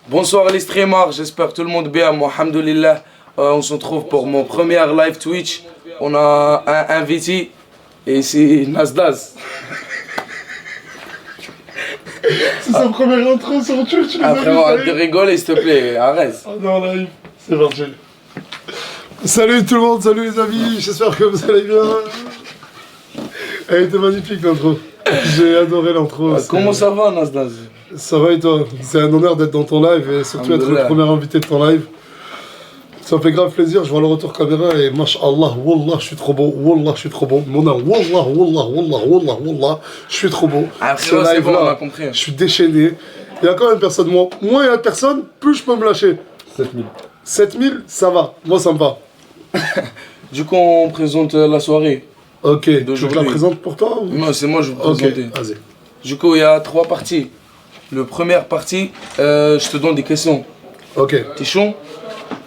Bonsoir les streamers, j'espère que tout le monde bien, moi alhamdoulilah. On se retrouve pour mon premier live Twitch. On a un invité et c'est Nasdaz. C'est sa première intro sur Twitch, les Après, amis. arrête de rigoler s'il te plaît, arrête. Oh non, live, c'est parti. Salut tout le monde, salut les amis, j'espère que vous allez bien. Elle était magnifique l'intro. J'ai adoré l'intro. Comment ça va Nasdaz? Ça va et toi? C'est un honneur d'être dans ton live et surtout être le premier invité de ton live. Ça me fait grave plaisir, je vois le retour caméra et mashallah, wallah, je suis trop beau, wallah, je suis trop beau. Mon âme, wallah, wallah, wallah, wallah, wallah, je suis trop beau. Après, Ce c'est live bon, là, on a compris. je suis déchaîné. Il y a quand même personne, moins il y a de personnes, plus je peux me lâcher. 7000. 7000, ça va, moi ça me va. Du coup, on présente la soirée. Ok, tu veux que je la d'aujourd'hui. présente pour toi ou... Non, c'est moi, je vais vous Ok, présenter. vas-y. Du coup, il y a 3 parties. La première partie, je te donne des questions. Ok, T'es chaud?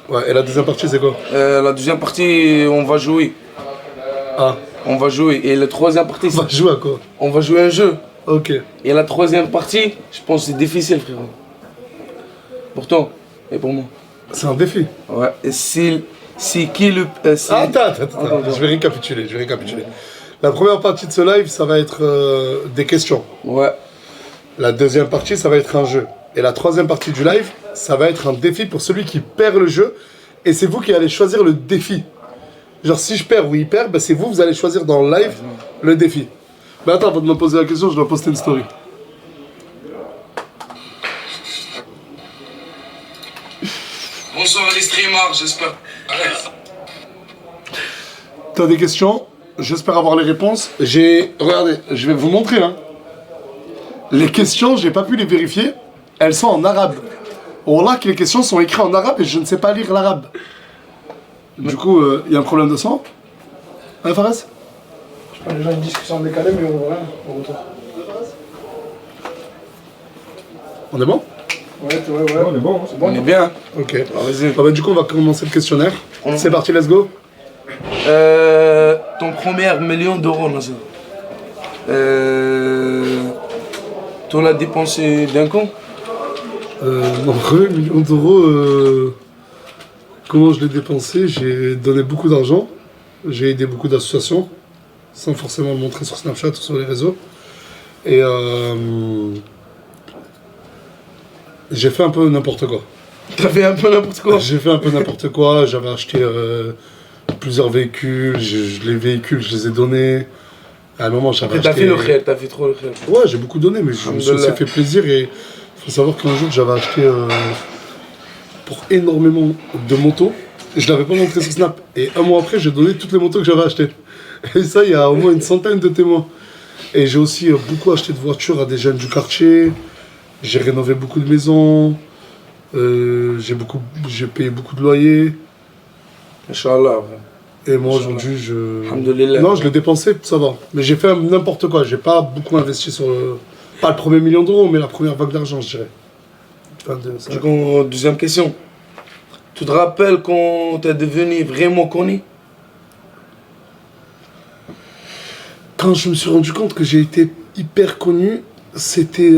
ouais, et la deuxième partie c'est quoi? La deuxième partie, on va jouer. Ah, On va jouer. Et la troisième partie, on va jouer à quoi? on va jouer un jeu. Ok, Et la troisième partie, je pense que c'est difficile, frérot. Pour toi et pour moi. c'est un défi. Ouais. Et c'est qui le. Attends, je vais récapituler, La première partie de ce live, ça va être des questions. Ouais. La deuxième partie, ça va être un jeu. Et la troisième partie du live, ça va être un défi pour celui qui perd le jeu. Et c'est vous qui allez choisir le défi. Genre, si je perds ou il perd, bah, c'est vous, vous allez choisir dans le live le défi. Mais attends, avant de me poser la question, je dois poster une story. Bonsoir les streamers, j'espère. T'as des questions? J'espère avoir les réponses. Regardez, je vais vous montrer là. Les questions, j'ai pas pu les vérifier. Elles sont en arabe. Wallah que les questions sont écrites en arabe et je ne sais pas lire l'arabe. Du coup, il y a un problème de son. Hein, Fares? Je sais pas, les gens ils disent que c'est en décalé, mais on voit rien au retour. On est bon? Ouais, on est bon, c'est bon. On est bien. Ok. Alors, vas-y. Ah bah, du coup, on va commencer le questionnaire. C'est parti, let's go. Ton premier million d'euros, Nasser. Tu l'as dépensé d'un coup? Mon premier million d'euros, comment je l'ai dépensé? J'ai donné beaucoup d'argent. J'ai aidé beaucoup d'associations, sans forcément le montrer sur Snapchat ou sur les réseaux. Et j'ai fait un peu n'importe quoi. T'as fait un peu n'importe quoi. J'ai fait un peu n'importe quoi. J'avais acheté plusieurs véhicules. Les véhicules, je les ai donnés. À un moment, j'avais T'as acheté... fait le khel, t'as fait trop le khel. Ouais, j'ai beaucoup donné, mais je me suis aussi fait plaisir. Et il faut savoir qu'un jour, j'avais acheté pour énormément de motos. Je l'avais pas montré sur Snap. Et un mois après, j'ai donné toutes les motos que j'avais achetées. Et ça, il y a au moins une centaine de témoins. Et j'ai aussi beaucoup acheté de voitures à des jeunes du quartier. J'ai rénové beaucoup de maisons. J'ai payé beaucoup de loyers. Inch'Allah. Et moi aujourd'hui, Alhamdoulilah. Non, je l'ai dépensé, ça va. Mais j'ai fait n'importe quoi. J'ai pas beaucoup investi sur pas le premier million d'euros, mais la première vague d'argent, je dirais. Du coup, deuxième question. Tu te rappelles quand t'es devenu vraiment connu? Quand je me suis rendu compte que j'ai été hyper connu, c'était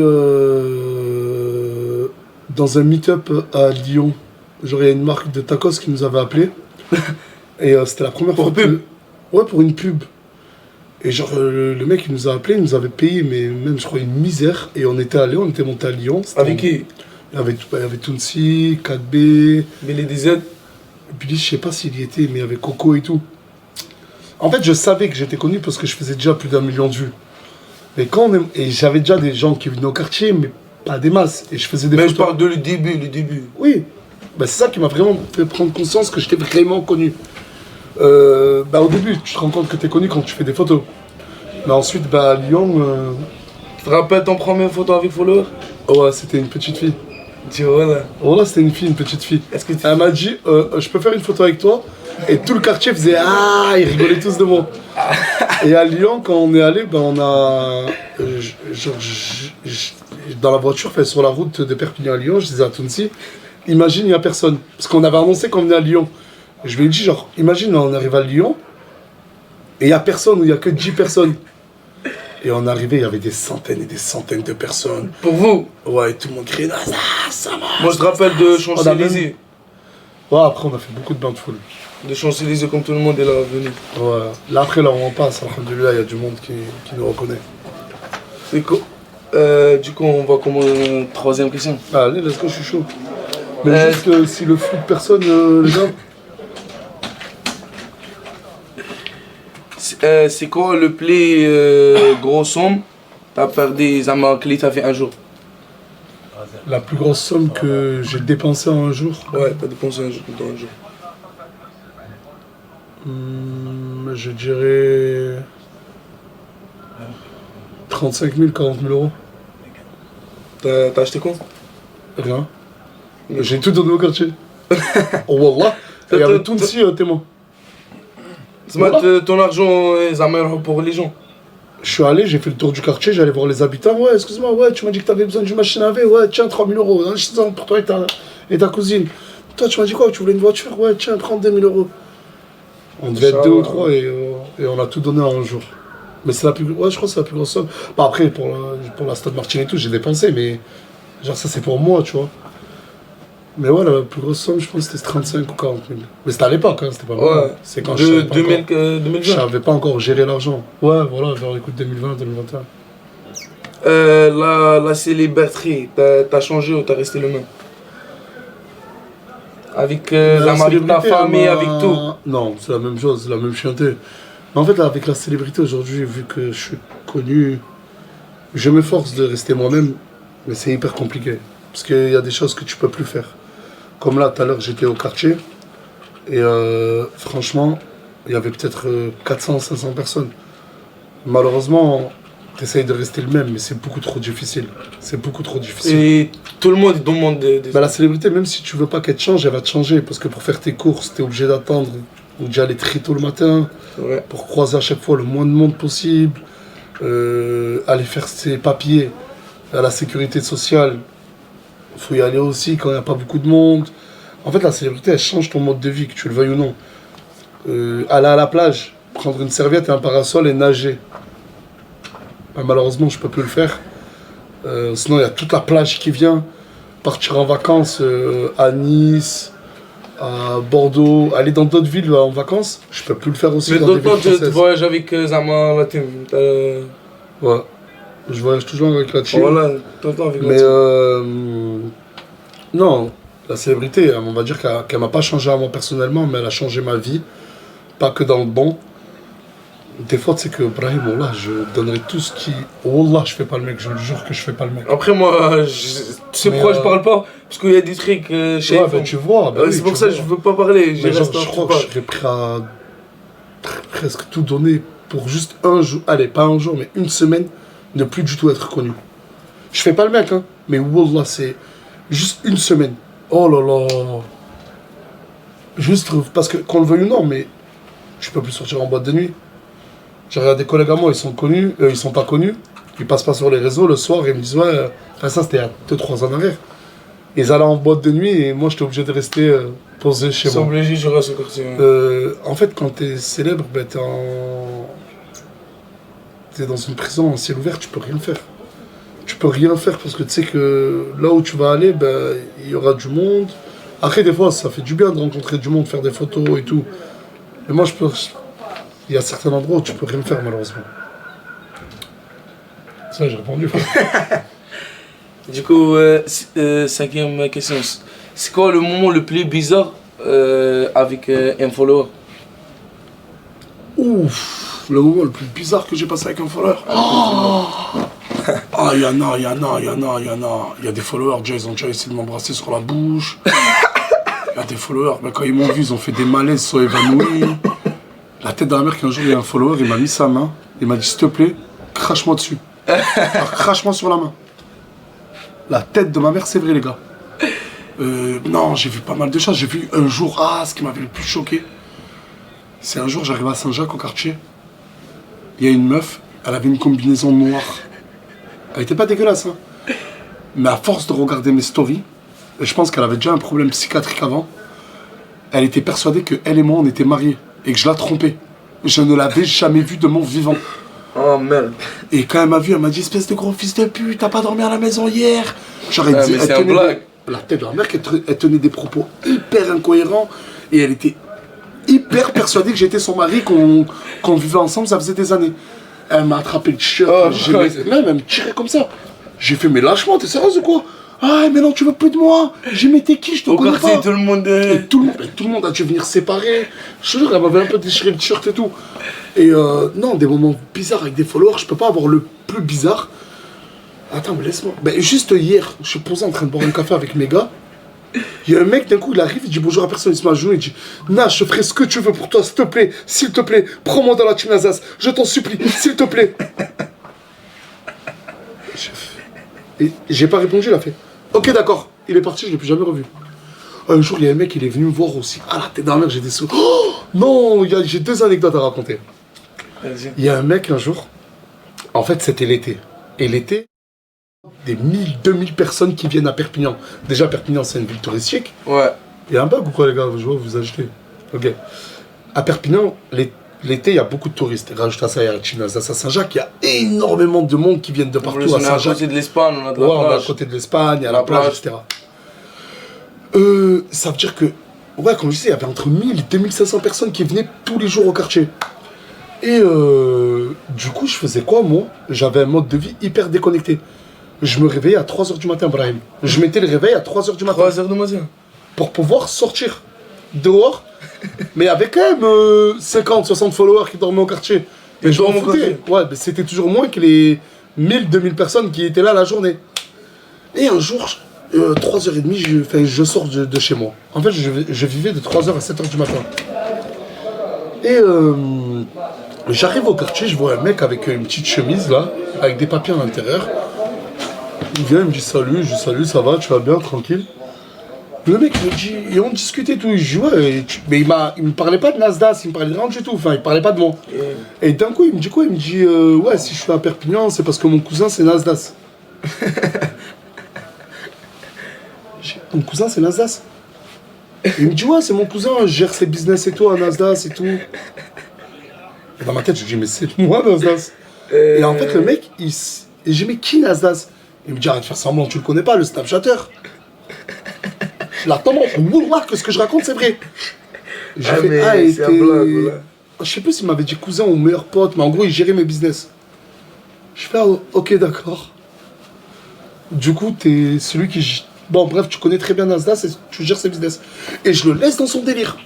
dans un meet-up à Lyon. Genre, il y a une marque de tacos qui nous avait appelés. Et c'était la première fois pub? Ouais, pour une pub. Et genre, le mec, il nous a appelés, il nous avait payé, mais même, je crois, une misère. Et on était monté à Lyon. Avec qui? Il y avait Tounsi, 4B, Billy DZ. et puis je sais pas s'il y était, mais il y avait Coco et tout. En fait, je savais que j'étais connu parce que je faisais déjà plus d'1 million de vues. Mais et j'avais déjà des gens qui venaient au quartier, mais pas des masses. Et je faisais des Mais photos. je parle de le début. Oui, bah, c'est ça qui m'a vraiment fait prendre conscience que j'étais vraiment connu. Au début, tu te rends compte que tu es connu quand tu fais des photos. Mais ensuite, à Lyon, Tu te rappelles ton première photo avec follower? ouais, c'était une petite fille. Tu vois là. Voilà, c'était une petite fille. Est-ce que tu... Elle m'a dit, je peux faire une photo avec toi? Et tout le quartier faisait ah, ils rigolaient tous de moi. Et à Lyon, quand on est allé, on a. Dans la voiture, sur la route de Perpignan à Lyon, je disais à Tounsi, imagine, il n'y a personne. Parce qu'on avait annoncé qu'on venait à Lyon. Je lui ai dit, imagine, on arrive à Lyon, et il n'y a personne, ou il n'y a que 10 personnes. Et on arrivait, il y avait des centaines et des centaines de personnes. Pour vous? Ouais, tout le monde criait Nasdaq, ça marche. Moi je te rappelle de Champs-Élysées. Ouais, après on a fait beaucoup de bains de foule. De Champs-Élysées comme tout le monde est là venu. Ouais, là après, là où on passe, alhamdoulilah, il y a du monde qui nous reconnaît. C'est quoi? Du coup, on va commencer troisième question. Allez, let's go, je suis chaud. Mais juste si le flou de personne, les gars. C'est quoi le plus gros somme t'as perdu Zama que t'as fait un jour? La plus grosse somme que j'ai dépensée en un jour. Ouais, t'as dépensé un jour, dans un jour. Je dirais 35 000, 40 000 euros. T'as acheté quoi? Rien. J'ai tout donné au quartier. Oh wallah. Il y avait tout ici, témoin. Voilà. Ton argent, Zama pour les gens. Je suis allé, j'ai fait le tour du quartier, j'allais voir les habitants. Ouais, excuse-moi, ouais, tu m'as dit que t'avais besoin d'une machine à laver. Ouais, tiens, 3 000 euros. Hein, pour toi et ta cousine. Toi, tu m'as dit quoi? Tu voulais une voiture? Ouais, tiens, 32 000 euros. On devait être 2 ou 3 et on a tout donné en un jour. Mais c'est la plus... Ouais, je crois que c'est la plus grosse somme. Bah après, pour la Stade Martin et tout, j'ai dépensé, mais... Genre, ça, c'est pour moi, tu vois. Mais ouais, la plus grosse somme, je pense que c'était 35 ou 40 000. Mais c'était à l'époque, hein, c'était pas mal. Ouais. C'est quand je savais pas 2020. Je savais pas encore gérer l'argent. Ouais, voilà, vers l'écoute 2020, 2021. La célébrité, t'as changé ou t'as resté le même? Avec avec ta famille, avec tout? Non, c'est la même chose, la même chienté. Mais en fait, là, avec la célébrité aujourd'hui, vu que je suis connu, je m'efforce de rester moi-même, mais c'est hyper compliqué. Parce qu'il y a des choses que tu peux plus faire. Comme là, tout à l'heure, j'étais au quartier, et franchement, il y avait peut-être 400, 500 personnes. Malheureusement, tu essayes de rester le même, mais c'est beaucoup trop difficile. C'est beaucoup trop difficile. Et tout le monde demande des... Bah, la célébrité, même si tu veux pas qu'elle te change, elle va te changer. Parce que pour faire tes courses, tu es obligé d'attendre ou d'y aller très tôt le matin. Ouais. Pour croiser à chaque fois le moins de monde possible. Aller faire ses papiers à la sécurité sociale. Il faut y aller aussi quand il n'y a pas beaucoup de monde. En fait, la célébrité, elle change ton mode de vie, que tu le veuilles ou non. Aller à la plage, prendre une serviette et un parasol et nager. Bah, malheureusement, je peux plus le faire. Sinon, il y a toute la plage qui vient. Partir en vacances à Nice, à Bordeaux, aller dans d'autres villes en vacances, je peux plus le faire aussi. Mais dans d'autres des villes fois, tu françaises. voyages avec Zama la team. Ouais. Je voyage toujours avec la team. Voilà, tout le temps avec la Mais team. non, la célébrité, on va dire qu'elle m'a pas changé à moi personnellement, mais elle a changé ma vie. Pas que dans le bon. Des fois, tu sais que Brahim, Wallah, je donnerais tout ce qui... Wallah, je fais pas le mec, je le jure que je fais pas le mec. Après, moi, tu sais pourquoi je parle pas? Parce qu'il y a des trucs chez Ouais, bah, tu vois. Bah, oui, c'est pour tu ça que vois. je veux pas parler. Mais genre, je crois que je serais prêt à presque tout donner pour juste un jour, allez, pas un jour, mais une semaine, ne plus du tout être connu. Je fais pas le mec, hein, mais Wallah, c'est juste une semaine. Oh là là. Juste parce que, qu'on le veuille ou non, mais je peux plus sortir en boîte de nuit. J'ai regardé des collègues à moi, ils sont connus, ils sont pas connus, ils passent pas sur les réseaux le soir et ils me disent ouais, enfin ça c'était il y a 2-3 ans en arrière. Ils allaient en boîte de nuit et moi j'étais obligé de rester posé chez moi. C'est obligé, je reste au quartier. En fait, quand t'es célèbre, ben, t'es dans une prison en ciel ouvert, tu peux rien faire. Tu peux rien faire parce que tu sais que là où tu vas aller, ben, il y aura du monde. Après, des fois, ça fait du bien de rencontrer du monde, faire des photos et tout. Mais moi, il y a certains endroits où tu peux rien faire, malheureusement. Ça, j'ai répondu. Du coup, cinquième question. C'est quoi le moment le plus bizarre avec un follower? Ouf, le moment le plus bizarre que j'ai passé avec un follower. Ah, il y en a. Il y a des followers, déjà, ils ont déjà essayé de m'embrasser sur la bouche. Il y a des followers, mais quand ils m'ont vu, ils ont fait des malaises, ils sont évanouis. La tête de la mère qu'un jour, il y a un follower, il m'a mis sa main, il m'a dit, s'il te plaît, crache-moi dessus. Alors, crache-moi sur la main. La tête de ma mère, c'est vrai, les gars. Non, j'ai vu pas mal de choses. J'ai vu un jour, ce qui m'avait le plus choqué, c'est un jour, j'arrive à Saint-Jacques, au quartier. Il y a une meuf, elle avait une combinaison noire. Elle était pas dégueulasse, hein. Mais à force de regarder mes stories, et je pense qu'elle avait déjà un problème psychiatrique avant, elle était persuadée que elle et moi, on était mariés et que je la trompais. Je ne l'avais jamais vue de mon vivant. Oh merde. Et quand elle m'a vu, elle m'a dit espèce de gros fils de pute, t'as pas dormi à la maison hier. Genre, elle Ah, disait, mais c'est elle un tenait blague. la tête de la mère, elle tenait des propos hyper incohérents et elle était hyper persuadée que j'étais son mari, qu'on vivait ensemble, ça faisait des années. Elle m'a attrapé le t-shirt, Oh, ouais. même elle me tirait comme ça. J'ai fait, mais lâche-moi, t'es sérieuse ou quoi? Ah, mais non, tu veux plus de moi. J'ai mis t'es qui, je te Au connais quartier, pas. tout le monde. Et tout le monde a dû venir séparer. Je te jure, elle m'avait un peu déchiré le t-shirt et tout. Et non, des moments bizarres avec des followers, je peux pas avoir le plus bizarre. Attends, mais laisse-moi. Ben, juste hier, je suis posé en train de boire un café avec mes gars. Il y a un mec, d'un coup, il arrive, il dit bonjour à personne, il se met à genoux, il dit Nah, je ferai ce que tu veux pour toi, s'il te plaît, prends-moi dans la team Alsace, je t'en supplie, s'il te plaît. Et j'ai pas répondu, il a fait ok, d'accord, il est parti, je l'ai plus jamais revu. Un jour, il y a un mec, il est venu me voir aussi. Ah, la tête dans la mer, j'ai des sous. Oh non, j'ai deux anecdotes à raconter. Vas-y. Il y a un mec, un jour, en fait, c'était l'été. Et l'été, des 1000, 2000 personnes qui viennent à Perpignan. Déjà, Perpignan, c'est une ville touristique. Ouais. Il y a un bug ou quoi, les gars? Je vois, vous achetez. Ok. À Perpignan, l'été, il y a beaucoup de touristes. Rajoute à ça, il y a Alsace à Saint-Jacques. Il y a énormément de monde qui viennent de En partout plus, à on est à Saint-Jacques. côté de l'Espagne, on a de la Ouais, on est à plage. côté de l'Espagne, il y a la La plage, plage. etc. Ça veut dire que, ouais, comme je disais, il y avait entre 1000 et 2500 personnes qui venaient tous les jours au quartier. Et du coup, je faisais quoi, moi? J'avais un mode de vie hyper déconnecté. Je me réveillais à 3h du matin, Brahim. Je mettais le réveil à 3h du matin 3 heures de matin. pour pouvoir sortir dehors, mais avec quand même 50, 60 followers qui dormaient au quartier. Et je m'en dorment au foutais. Ouais, mais c'était toujours moins que les 1000, 2000 personnes qui étaient là la journée. Et un jour, 3h30, je sors de chez moi. En fait, je vivais de 3h à 7h du matin. Et j'arrive au quartier, je vois un mec avec une petite chemise là, avec des papiers à l'intérieur. Il vient, il me dit salut, je dis salut, ça va, tu vas bien, tranquille. Le mec me dit, et on discutait tout, je dis ouais, mais il me parlait pas de Nasdaq, il me parlait de rien du tout, enfin il parlait pas de moi. Et d'un coup il me dit quoi? Il me dit ouais, si je suis à Perpignan, c'est parce que mon cousin c'est Nasdaq. Mon cousin c'est Nasdaq. Il me dit ouais, c'est mon cousin, je gère ses business et tout à Nasdaq et tout. Et dans ma tête je dis mais c'est moi Nasdaq. Et en fait le mec, et j'ai dit mais qui Nasdaq? Il me dit arrête de faire semblant, tu le connais pas, le Snapchatter. La tendance, Wallah, que ce que je raconte c'est vrai. J'ai fait, mais c'est un blague, voilà. je sais plus s'il m'avait dit cousin ou meilleur pote, mais en gros il gérait mes business. Je fais ok d'accord. Du coup t'es celui qui... Bon bref, tu connais très bien Nasdaq et tu gères ses business. Et je le laisse dans son délire.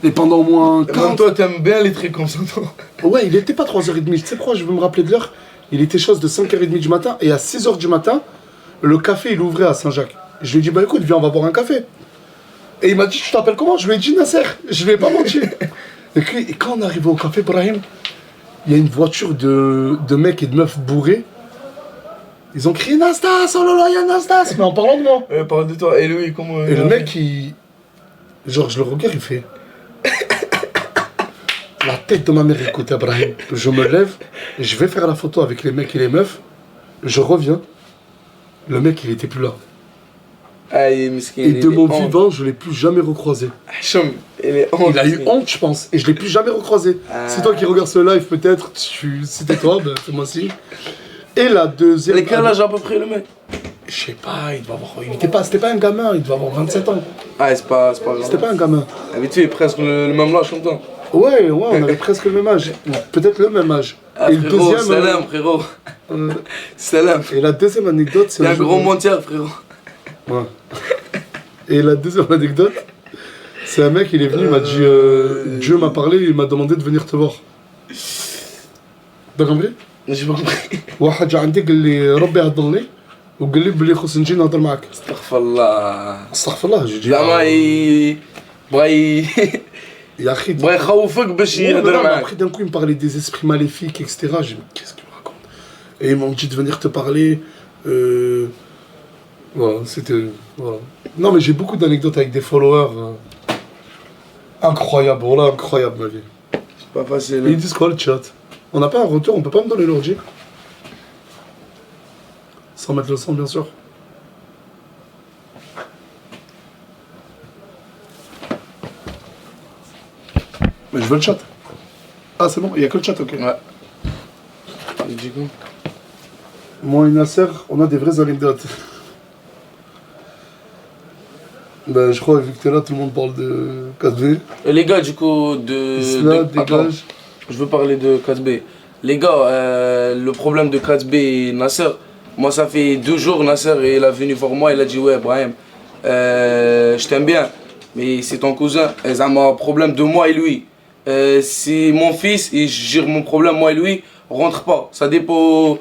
Et pendant au moins Et même 40... toi, t'aimes bien les trucs comme ça, toi. Ouais, il était pas 3h30, tu sais quoi, je veux me rappeler de l'heure. Il était chose de 5h30 du matin, et à 6h du matin, le café il ouvrait à Saint-Jacques. Je lui ai dit, bah écoute, viens, on va boire un café. Et il m'a dit, tu t'appelles comment? Je lui ai dit, Nasser, je lui ai pas menti. Et quand on est arrivé au café, Brahim, il y a une voiture de mecs et de meufs bourrés. Ils ont crié Nastas, oh là là, il y a Nastas, mais en parlant de moi. Ouais, parle de toi. Et lui, comment. Et le mec, genre, je le regarde, il fait. La tête de ma mère, écoute, Brahim. Je me lève, je vais faire la photo avec les mecs et les meufs. Je reviens. Le mec, il était plus là. Ah, il est miskin. Et de mon vivant, je l'ai plus jamais recroisé. Hacham, il est honte. Il a eu honte, je pense, et je l'ai plus jamais recroisé. C'est toi qui regardes ce live, peut-être. C'était toi, ben, c'est moi aussi. Et la deuxième. Et quel âge à peu près le mec? Je sais pas, il devait avoir. C'était pas un gamin, il devait avoir 27 ans. Ah, c'est pas grave. C'était pas un gamin. Ah, mais tu es presque le même âge comme toi. Ouais, on avait presque le même âge. Peut-être le même âge. Ah, et le frérot, deuxième. salam, frérot. Salam. Et la deuxième anecdote, c'est C'est un gros menteur, frérot. Ouais. Et la deuxième anecdote, c'est un mec, il est venu, il m'a dit Dieu m'a parlé, il m'a demandé de venir te voir. T'as compris? J'ai pas compris. واحد جا عندي قال لي ربي يهضر وقال لي بلي خصني نجي نهضر معاك. استغفر الله. استغفر الله j'ai dit. زعما بغا يا اخي بغا يخوفك باش Ouais, يهضر mais معاك. après d'un coup il me parlait des esprits maléfiques, etc. J'ai dit mais qu'est-ce qu'il me raconte? Et ils m'ont dit de venir te parler. Voilà, c'était. Voilà. Non mais j'ai beaucoup d'anecdotes avec des followers. Incroyable, voilà, incroyable ma vie. C'est pas facile. Et ils disent quoi le chat? On n'a pas un retour, on peut pas me donner l'ordi? Sans mettre le son bien sûr. Mais je veux le chat. Ah c'est bon, il n'y a que le chat, ok. Ouais. alaikum. Moi et Nasser, on a des vraies anecdotes. Ben, je crois, vu que t'es là, tout le monde parle de 4B. Les gars, du coup, de. Isla, Attends, dégage. je veux parler de 4B. Les gars, le problème de 4B et Nasser, moi, ça fait 2 jours, Nasser, il est venu voir moi, il a dit ouais, Brahim, je t'aime bien, mais c'est ton cousin, et ça m'a un problème de moi et lui. C'est mon fils et je gère mon problème, moi et lui, rentre pas. Ça dépend.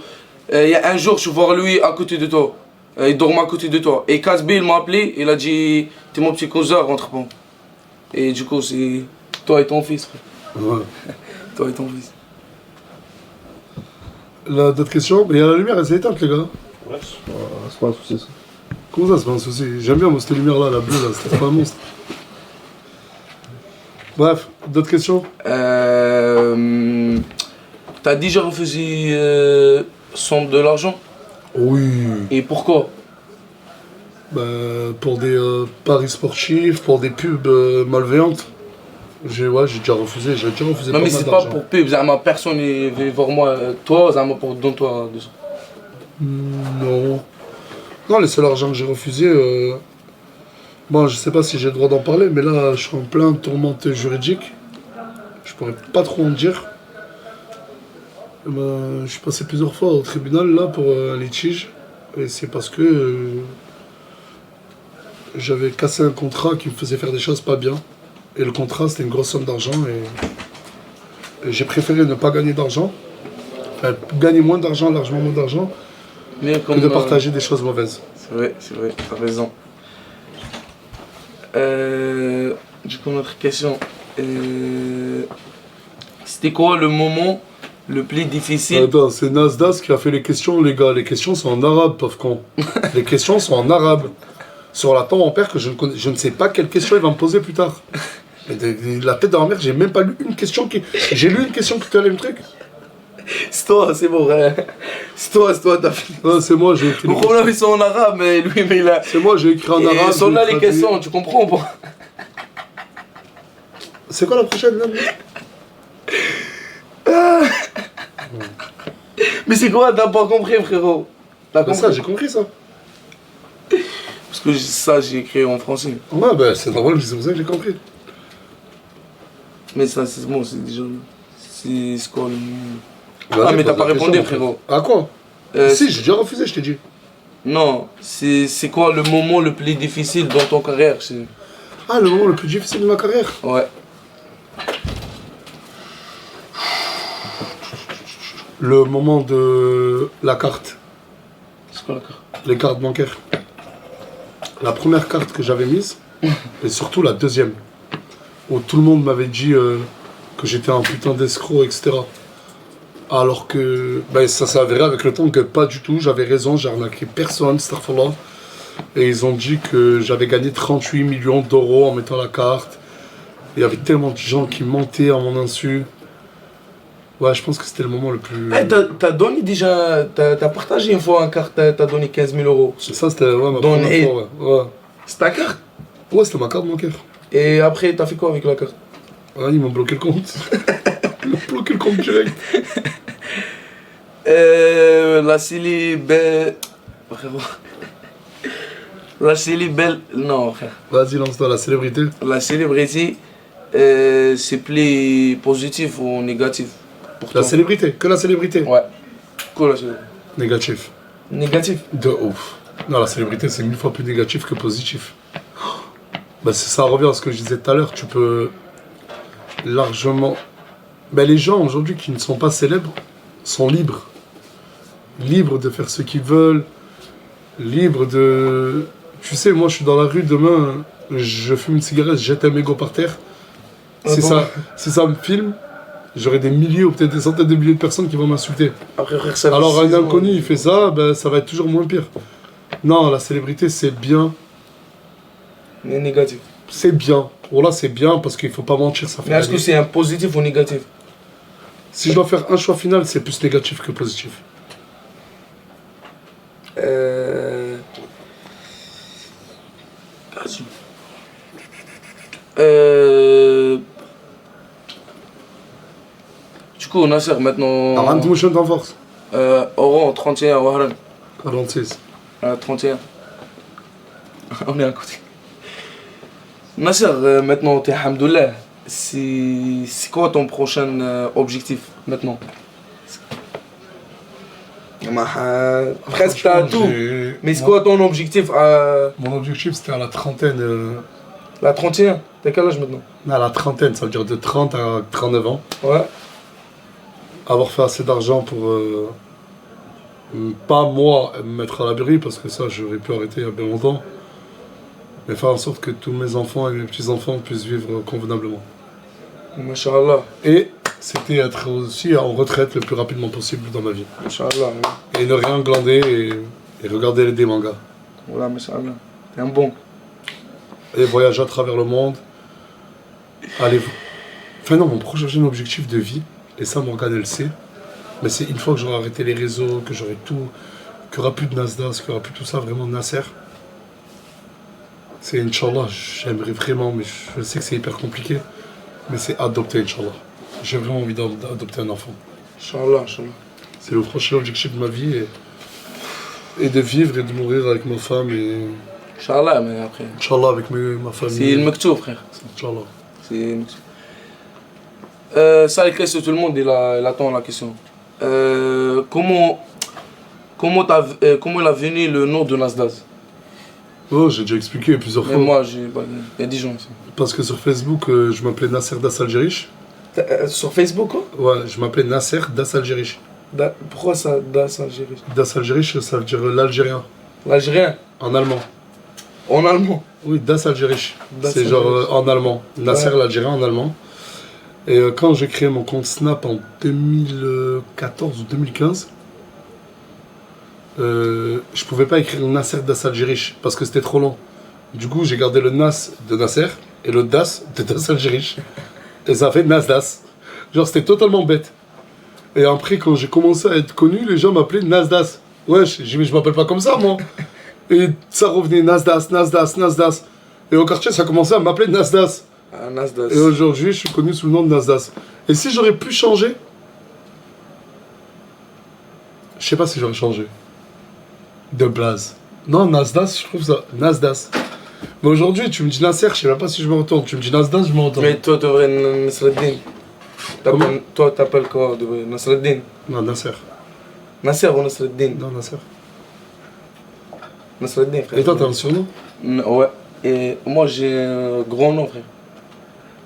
Il y a un jour, je vais voir lui à côté de toi. Il dormait à côté de toi. Et 4B, il m'a appelé, il a dit t'es mon petit cousin, rentre pas. Et du coup, c'est toi et ton fils, frère. Ouais. Toi et ton fils. Là, d'autres questions? Mais il y a la lumière, elle s'est éteinte, les gars. Ouais, c'est pas un souci ça. Comment ça, c'est pas un souci? J'aime bien, moi, cette lumière-là, la bleue, là, c'était pas un monstre. Bref, d'autres questions? T'as déjà refusé somme de l'argent? Oui. Et pourquoi? Bah, pour des paris sportifs, pour des pubs malveillantes. J'ai déjà refusé, Non mais c'est pas pour pub, Zama, personne ne veut voir moi, toi, Zama, pour donner toi. Non. Non, les seuls argent que j'ai refusé, bon, je sais pas si j'ai le droit d'en parler, mais là, je suis en plein tourmente juridique. Je pourrais pas trop en dire. Je suis passé plusieurs fois au tribunal, là, pour un litige. Et c'est parce que j'avais cassé un contrat qui me faisait faire des choses pas bien. Et le contrat, c'était une grosse somme d'argent. Et j'ai préféré ne pas gagner d'argent. Enfin, gagner moins d'argent, largement moins d'argent, que de partager des choses mauvaises. C'est vrai, t'as raison. Du coup, notre question. C'était quoi le moment le plus difficile? Attends, c'est Nasdas qui a fait les questions, les gars. Les questions sont en arabe, pauvre con. Les questions sont en arabe. Sur la tombe en père que je ne sais pas quelle question il va me poser plus tard. La tête de ma mère, j'ai même pas lu une question qui... J'ai lu une question qui te lève le truc. C'est toi, c'est bon, hein. C'est toi, t'as fini. Non, c'est moi, j'ai écrit. Le problème, ils sont en arabe, mais lui, mais il a. C'est moi, j'ai écrit en arabe. Ils sont là les traduit. questions, tu comprends ou pas? C'est quoi la prochaine, là? Mais c'est quoi? T'as pas compris, frérot? T'as Bah compris? ça, j'ai compris ça. Parce que ça, j'ai écrit en français. Ouais, bah c'est normal, c'est pour ça que j'ai compris. Mais ça, c'est bon, c'est déjà. C'est quoi le. Vas-y, mais t'as pose pas la répondu, question, frérot. À quoi? Euh, Si, j'ai déjà refusé, je t'ai dit. Non, c'est quoi le moment le plus difficile dans ton carrière? Ah, le moment le plus difficile de ma carrière? Ouais. Le moment de la carte. C'est quoi la carte? Les cartes bancaires. La première carte que j'avais mise, et surtout la deuxième, où tout le monde m'avait dit que j'étais un putain d'escroc, etc. Alors que ça s'est avéré avec le temps que pas du tout, j'avais raison, j'ai arnaqué personne, astaghfirullah. Et ils ont dit que j'avais gagné 38 millions d'euros en mettant la carte. Il y avait tellement de gens qui mentaient à mon insu. Ouais, je pense que c'était le moment le plus... T'as donné déjà, t'as partagé une fois une carte, t'as donné 15 000 euros. Ça, c'était ma Dans première les- fois, ouais. C'est ta carte? Ouais, c'était ma carte bancaire. Et après, t'as fait quoi avec la carte? Ouais, ils m'ont bloqué le compte. Ils m'ont bloqué le compte direct. La célibelle... Frérot. La célibelle... Non, frère. Vas-y, lance-toi la célébrité. La célébrité, c'est plus positif ou négatif pour La toi? célébrité, que la célébrité. Ouais. Quoi la célébrité? Négatif. Négatif? De ouf. Non, la célébrité, c'est 1000 fois plus négatif que positif. Ça revient à ce que je disais tout à l'heure. Tu peux largement... les gens aujourd'hui qui ne sont pas célèbres sont libres. Libres de faire ce qu'ils veulent. Libres de... Tu sais, moi, je suis dans la rue demain, je fume une cigarette, je jette un mégot par terre. Si ça me filme, j'aurai des milliers ou peut-être des centaines de milliers de personnes qui vont m'insulter. Après, frère, ça fait Alors un 6 ans. inconnu, il fait ça, ça va être toujours moins pire. Non, la célébrité, c'est bien. Mais négatif. C'est bien. Voilà, c'est bien parce qu'il faut pas mentir, ça fait Mais est-ce que gagner. c'est un positif ou négatif? Si je dois faire un choix final, c'est plus négatif que positif. Vas-y. Du coup, Nasser, maintenant. Alors, un motion en force. Oran, 31, Wahran. 46. 31. On est à côté. Nasser, maintenant, t'es Hamdoullah. C'est quoi ton prochain objectif maintenant? Presque t'as tout. Mais c'est quoi ton objectif Mon objectif c'était à la trentaine. La 31? T'as quel âge maintenant? À la trentaine, ça veut dire de 30 à 39 ans. Ouais. Avoir fait assez d'argent pour. Pas moi me mettre à l'abri, parce que ça j'aurais pu arrêter il y a bien longtemps. Mais faire en sorte que tous mes enfants et mes petits-enfants puissent vivre convenablement. Masha'Allah. Et c'était être aussi en retraite le plus rapidement possible dans ma vie. Masha'Allah. Et ne rien glander et regarder des mangas. Voilà, Masha'Allah. T'es un bon. Et voyager à travers le monde. Allez. Enfin non, mon prochain objectif de vie, et ça Morgane elle le sait, mais c'est une fois que j'aurai arrêté les réseaux, que j'aurai tout, qu'il n'y aura plus de Nasdaq, qu'il n'y aura plus tout ça, vraiment Nasser. C'est Inch'Allah, j'aimerais vraiment, mais je sais que c'est hyper compliqué, mais c'est adopter Inch'Allah. J'ai vraiment envie d'adopter un enfant. Inch'Allah, Inch'Allah. C'est le prochain objectif de ma vie, et de vivre et de mourir avec ma femme, et Inch'Allah, mais après. Inch'Allah avec ma famille. C'est le Mektoub, frère. Inch'Allah. C'est le Mektoub. Ça, la question, tout le monde il attend la question. Comment il a venu le nom de Nasdaq? Oh, j'ai déjà expliqué plusieurs fois. Mais moi, il y a 10 gens. Parce que sur Facebook, je m'appelais Nasser Das Algérich. Sur Facebook, quoi? Ouais, je m'appelais Nasser Das Algérich. Pourquoi ça, Das Algérich? Das Algérich, ça veut dire l'Algérien. L'Algérien? En allemand. En allemand? Oui, Das Algérich. Das C'est genre Algérich. en allemand. Nasser Ouais. l'Algérien en allemand. Et quand j'ai créé mon compte Snap en 2014 ou 2015, je pouvais pas écrire Nasser Das Algérich parce que c'était trop long. Du coup, j'ai gardé le Nas de Nasser et le Das de Das Algérich. Et ça fait Nasdas. Genre, c'était totalement bête. Et après, quand j'ai commencé à être connu, les gens m'appelaient Nasdas. Wesh, j'ai dit, mais je m'appelle pas comme ça, moi. Et ça revenait Nasdas, Nasdas, Nasdas. Et au quartier, ça commençait à m'appeler Nasdas. Ah, Nasdaq. Et aujourd'hui, je suis connu sous le nom de Nasdas. Et si j'aurais pu changer, je sais pas si j'aurais changé. De blaze. Non, Nasdas, je trouve ça. Nasdas. Mais aujourd'hui, tu me dis Nasser, je sais même pas si je me retourne. Tu me dis Nasdas, je me retourne. Mais toi, tu devrais Nasreddin. Comment? Toi, t'appelles quoi? Nasreddin. Non, Nasser. Nasser ou Nasreddin? Non, Nasser. Nasreddin, frère. Et toi, t'as un surnom? Ouais. Et moi, j'ai un grand nom, frère.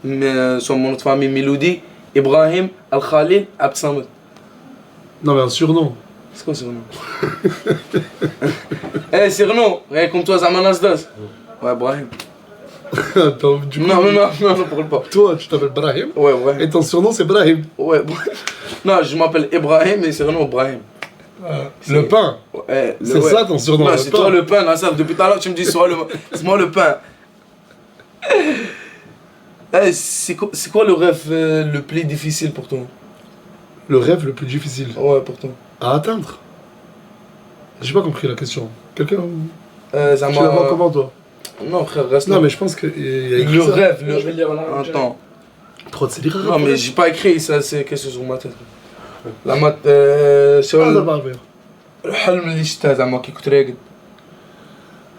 Mais sur mon nom de famille, Miloudi, Ibrahim, Al-Khalil, Abdsamed. Non, mais un surnom. C'est quoi ce nom? Eh, surnom! Ouais, comme toi, Zaman Nasdas. Ouais, Ibrahim. Attends, du coup, Non, je parle pas. toi, tu t'appelles Brahim. Ouais, Ibrahim. Et ton surnom, c'est Brahim. Ouais, non, je m'appelle Ibrahim et surnom Ibrahim. Le pain. Ouais, C'est ça ton surnom. Non, le c'est pain. toi le pain, Nasser. Depuis tout à l'heure, tu me dis c'est moi le pain. Eh, c'est quoi le rêve le plus difficile pour toi? Le rêve le plus difficile Ouais, pour toi. à atteindre. J'ai pas compris la question. Quelqu'un. Ça Tu la vois comment, toi? Non, frère, reste Non, là. mais je pense qu'il y a écrit Le ça. rêve, Je vais lire là. Attends. Trop de c'est l'irabe. Non, mais j'ai pas écrit ça, c'est quelque chose sur ma tête. La mat. Sur Ah, le d'abord, frère. الحلم اللي شفتها زعما كي كنت راقد.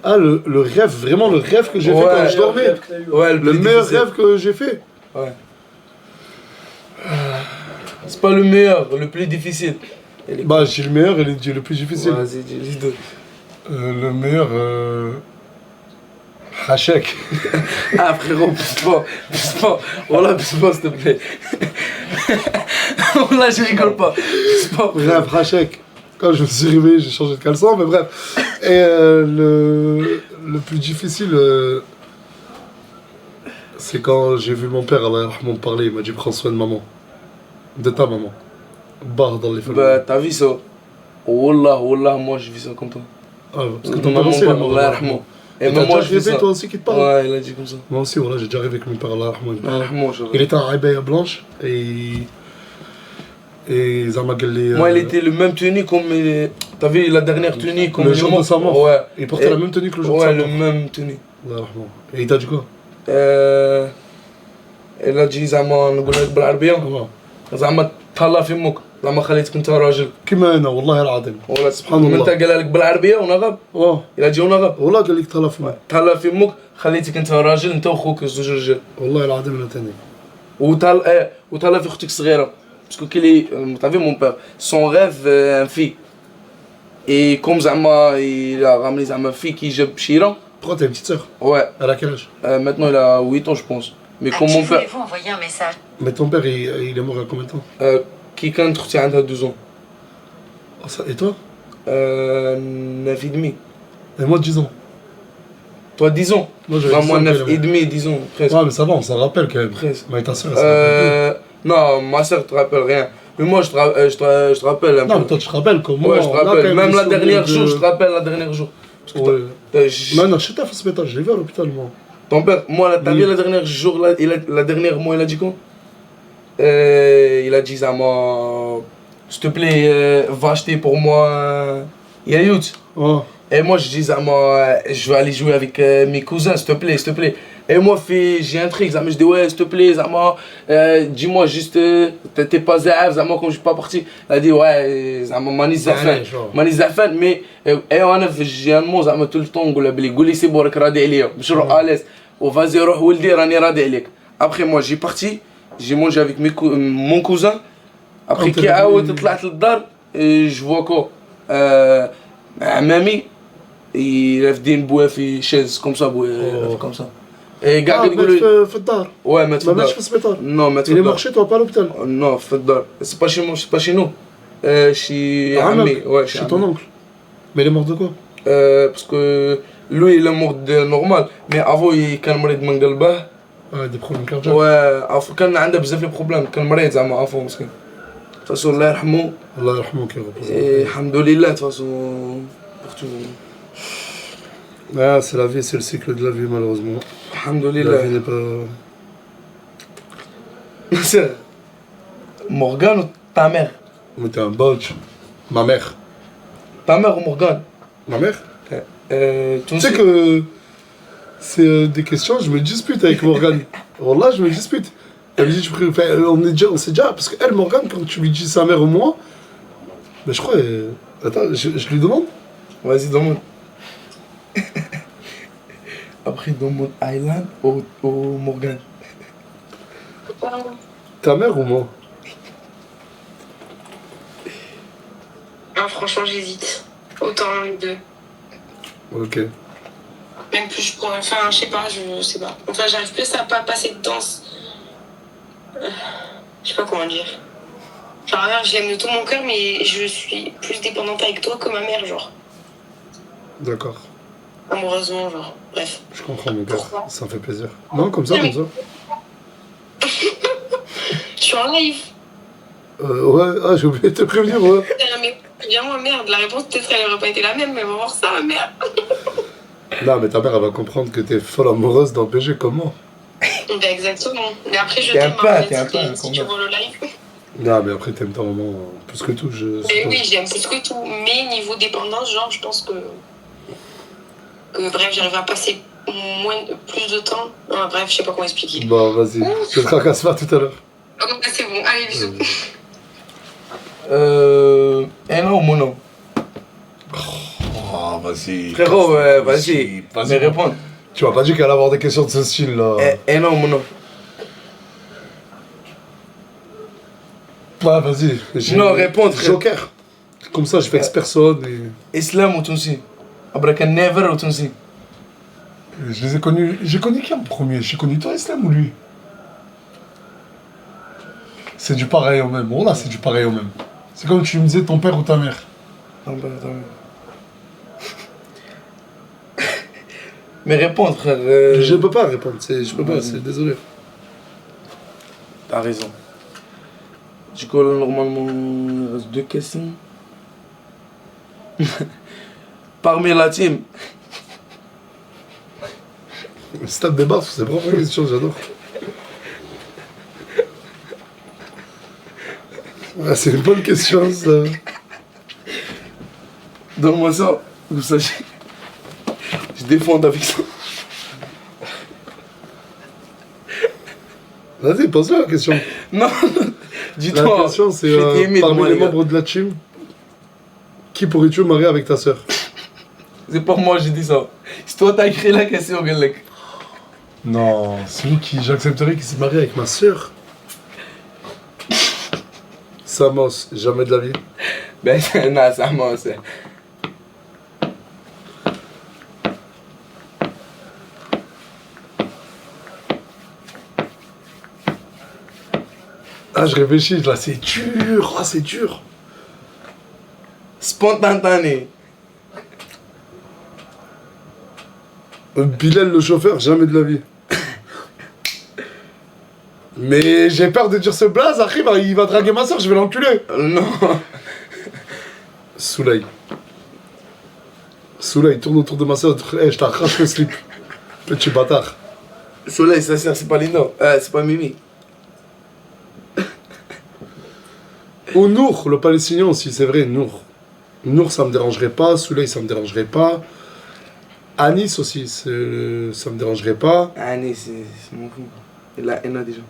Ah, le rêve, vraiment le rêve que j'ai fait Ouais, quand je dormais. Ouais, Le plus meilleur difficile. rêve que j'ai fait. Ouais. C'est pas le meilleur, le plus difficile. Bah, j'ai le meilleur et j'ai le plus difficile. Vas-y, dis les deux. Le meilleur. Hachek. Ah frérot, pousse pas. Voilà, pousse pas s'il te plaît. Là, je rigole pas. Pousse pas. Rêve, Hachek. Quand je me suis réveillé, j'ai changé de caleçon, mais bref. Et le plus difficile, c'est quand j'ai vu mon père, Allah yarhamou, me parler. Il m'a dit prends soin de maman. De ta maman. Barre dans les familles. Bah, t'as vu ça? Wallah, moi je vis ça comme toi. Ah, parce que ton Maman, maman, c'est la Allah mort. yarhamou. Et Et t'as moi déjà je vis rêvé ça. toi aussi qui te parle? Ouais, il a dit comme ça. Moi aussi, voilà, j'ai déjà rêvé que mon père, Allah yarhamou, il me parle. Allah yarhamou, je Il était en abaya blanche et Zama Galli. Moi, il était le même tenue comme. T'as vu la dernière tenue comme le jour de sa mort. Ouais. Il portait Et- la même tenue que le jour de sa Ouais, le mort. même tenue. Allah yarhamou. Et il t'a dit quoi? إلا تجي زعما نقول لك بالعربية Comment? زعما تهلا في امك زعما خليتك انت راجل كيما انا والله العظيم. ولا سبحان الله. انت قالها لك بالعربيه ونغب الا جاو نغب والله قال لك تهلا في ماء. تهلا في امك خليتك انت راجل انت وخوك زوج رجال والله العظيم انا تاني. وتهلا في اختك الصغيره باسكو كي لي تعرفي مون بير سون ريف ان في اي كوم زعما الى راملي زعما في كي جاب بشيره. Pourquoi t'as une petite sœur? Ouais. Elle a quel âge? Maintenant il a 8 ans je pense. Mais comme mon père. Voulez-vous envoyer un message? Mais ton père il est mort il y a combien de temps? Qui كانت اختي عندها 12 ans. Oh, ça... Et toi? 9 et demi. Et moi 10 ans. Toi 10 ans? Moi j'avais Bah, 10 moi ans, 9 mais- et demi, 10 ans presque. Ouais mais ça va, on s'en rappelle quand même. Presque. Mais ta sœur elle s'en rappelle Non, ma soeur te rappelle rien. Mais moi je te rappelle un plus. Non peu. mais toi tu te rappelles comme moi. Ouais, je te on a quand rappelle. Même des la dernière souvenirs jour, je te rappelle la dernière jour. Parce que Ouais. t'as- Non, non, je sais pas, faut se mettre, je l'ai vu à l'hôpital moi. Ton père, moi, t'as Oui. vu la dernière jour, la dernière mois, il a dit quoi? Il a dit ça, moi, s'il te plaît, va acheter pour moi un yaourt. Oh. Et moi, je dis ça, moi, je vais aller jouer avec mes cousins, s'il te plaît. Et moi, j'ai un truc, ça, je dis ouais, s'il te plaît, ça, moi, dis-moi juste, t'es pas zaf, ça, moi, comme je suis pas parti. Il a dit ouais, ça, moi, mani zafan, mani zafan, mais, et on a fait, j'ai un mot, ça, moi, tout le temps, قول لي سي بورك راضي عليا باش نروح à وفازي روح ولدي راني راضي عليك. Après moi, j'ai parti, j'ai mangé avec mon cousin. Après كي عاودت طلعت للدار, je vois quoi, عمامي رافدين بواه في شاز كوم سا بواه كوم سا. اي قاعد يقولوا لي في الدار. ouais مات في ما ماتش الدار. في السبيطار. Non مات في Il est الدار. mort chez toi, pas à l'hôpital. Non في الدار. C'est pas chez moi, c'est pas chez nous. Chez Ah, عمي. Ouais chez ton oncle. Mais il est mort de quoi? Parce que lui il est mort de normal. Mais avant il كان مريض من قلبه. Ah, des problèmes cardiaques. Ouais عفوا كان عنده بزاف لي بروبليم. كان مريض زعما عفوا مسكين. De toute façon الله يرحمه. الله يرحمه كي repose. Et الحمد لله de toute façon pour tout. Ah, c'est la vie, c'est le cycle de la vie malheureusement. الحمد La vie لله. n'est pas... C'est Morgane ou ta mère? Mais t'es un belge. Ma mère. Ta mère ou Morgane? Ma mère? Tu sais sais que c'est des questions, je me dispute avec Morgane. Wallah, je me dispute. Elle me dit, tu préfères... on sait déjà, parce qu'elle, Morgane, quand tu lui dis sa mère ou moi, mais je crois... Attends, je lui demande. Vas-y, demande. Après, demande Island ou Morgane. Ta mère ou moi? Ah, franchement, j'hésite. Autant les deux. Ok. Même plus, je pourrais. Enfin, je sais pas. Enfin, j'arrive plus à pas passer de danse. Je sais pas comment dire. Genre, là, je l'aime de tout mon cœur, mais je suis plus dépendante avec toi que ma mère, genre. D'accord. Amoureusement, genre. Bref. Je comprends, mon gars. Pourquoi? Ça me fait plaisir. Non, comme ça, comme ça. Je suis en live. Ouais, ah, j'ai oublié de te prévenir, ouais. Mais viens-moi, merde. La réponse, peut-être, elle aurait pas été la même, mais on va voir ça, merde. Non, mais ta mère, elle va comprendre que t'es folle amoureuse d'un PG comme moi. Ben, exactement. Mais après, je T'es un t'aime, pas, hein, t'es un si- pas, si tu vois le live. Non, mais après, t'aimes ta maman plus que tout, je Mais suppose. oui, j'aime plus que tout. Mais niveau dépendance, genre, je pense que bref, j'arrive à passer plus de temps. Ah, bref, je sais pas comment expliquer. Bon, vas-y. Je te tracasse pas tout à l'heure. Ah, bon, c'est bon, allez, bisous. Ena ou Mono? Oh, vas-y. Frérot, vas-y. Mais réponds. Tu m'as pas dit qu'elle allait avoir des questions de ce style, là. Ena ou Mono? Ouais, vas-y. Non, réponds, frère. Joker. Comme ça, je vexe personne et... Islam ou Tunsi? Après qu'un Never ou Tunsi? Je les ai connus... J'ai connu qui en premier? J'ai connu toi, Islam, ou lui? C'est du pareil au même. Bon, là, c'est du pareil au même. C'est comme tu me disais ton père ou ta mère. Non, bah, attends. Mais réponds, frère. Je peux pas répondre. Je peux pas, c'est désolé. T'as raison. Du coup, là, normalement, il reste 2 questions. Parmi la team. Stade des barres, c'est propre question, j'adore. Ah, c'est une bonne question, ça. Donne-moi ça, vous sachez. Je défends avec ça. Vas-y, pose-le la question. Non, La Dis-toi, question, c'est je suis timide, parmi moi, les les gars. membres de la team, qui pourrais-tu marier avec ta sœur? C'est pas moi, j'ai dit ça. C'est toi, t'as écrit la question, Galek. Non, celui qui j'accepterais qu'il se marie avec ma sœur. Samos, jamais de la vie. Ben, non, ça m'a, c'est. Ah, je réfléchis, là, c'est dur. Ah, c'est dur. Spontané. Bilal le chauffeur, jamais de la vie. Mais j'ai peur de dire ce blaze, après il va draguer ma soeur, je vais l'enculer. Non. Souley. Souley, tourne autour de ma soeur, hey, je t'arrache le slip. Petit bâtard. Soleil, ça sert, c'est pas Lino. C'est pas Mimi. Ou Nour, le palestinien aussi, c'est vrai, Nour. Nour, ça me dérangerait pas. Souley, ça me dérangerait pas. Anis aussi, ça me dérangerait pas. Ah, non, c'est mon fou. Il a haine déjà.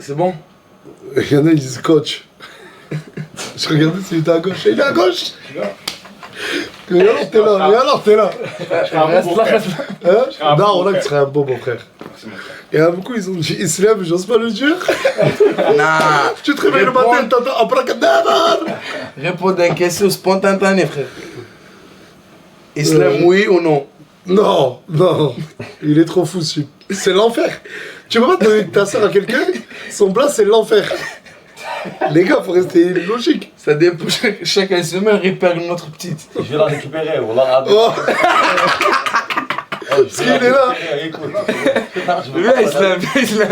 C'est bon? Il y en a, ils disent coach. Je regardais s'il était à gauche. Il est à gauche! Et alors t'es là, et alors t'es là. Reste là, reste là. Hein? Non, on a que tu serais un beau frère. Il y en a beaucoup, ils ont dit Islam, mais j'ose pas le dire. Nah. Tu te réveilles le matin, t'entends abracadabra. Répondre à une question spontanée, frère. Islam, oui ou non? Non, non, il est trop fou, ce type. C'est l'enfer. Tu peux pas donner ta soeur à quelqu'un, son plat c'est l'enfer. Les gars, faut rester logique. Ça dépend, chaque semaine récupère notre petite. Je vais la récupérer, voilà. Oh. Parce qu'il est là. Écoute. Viens Islam, viens Islam.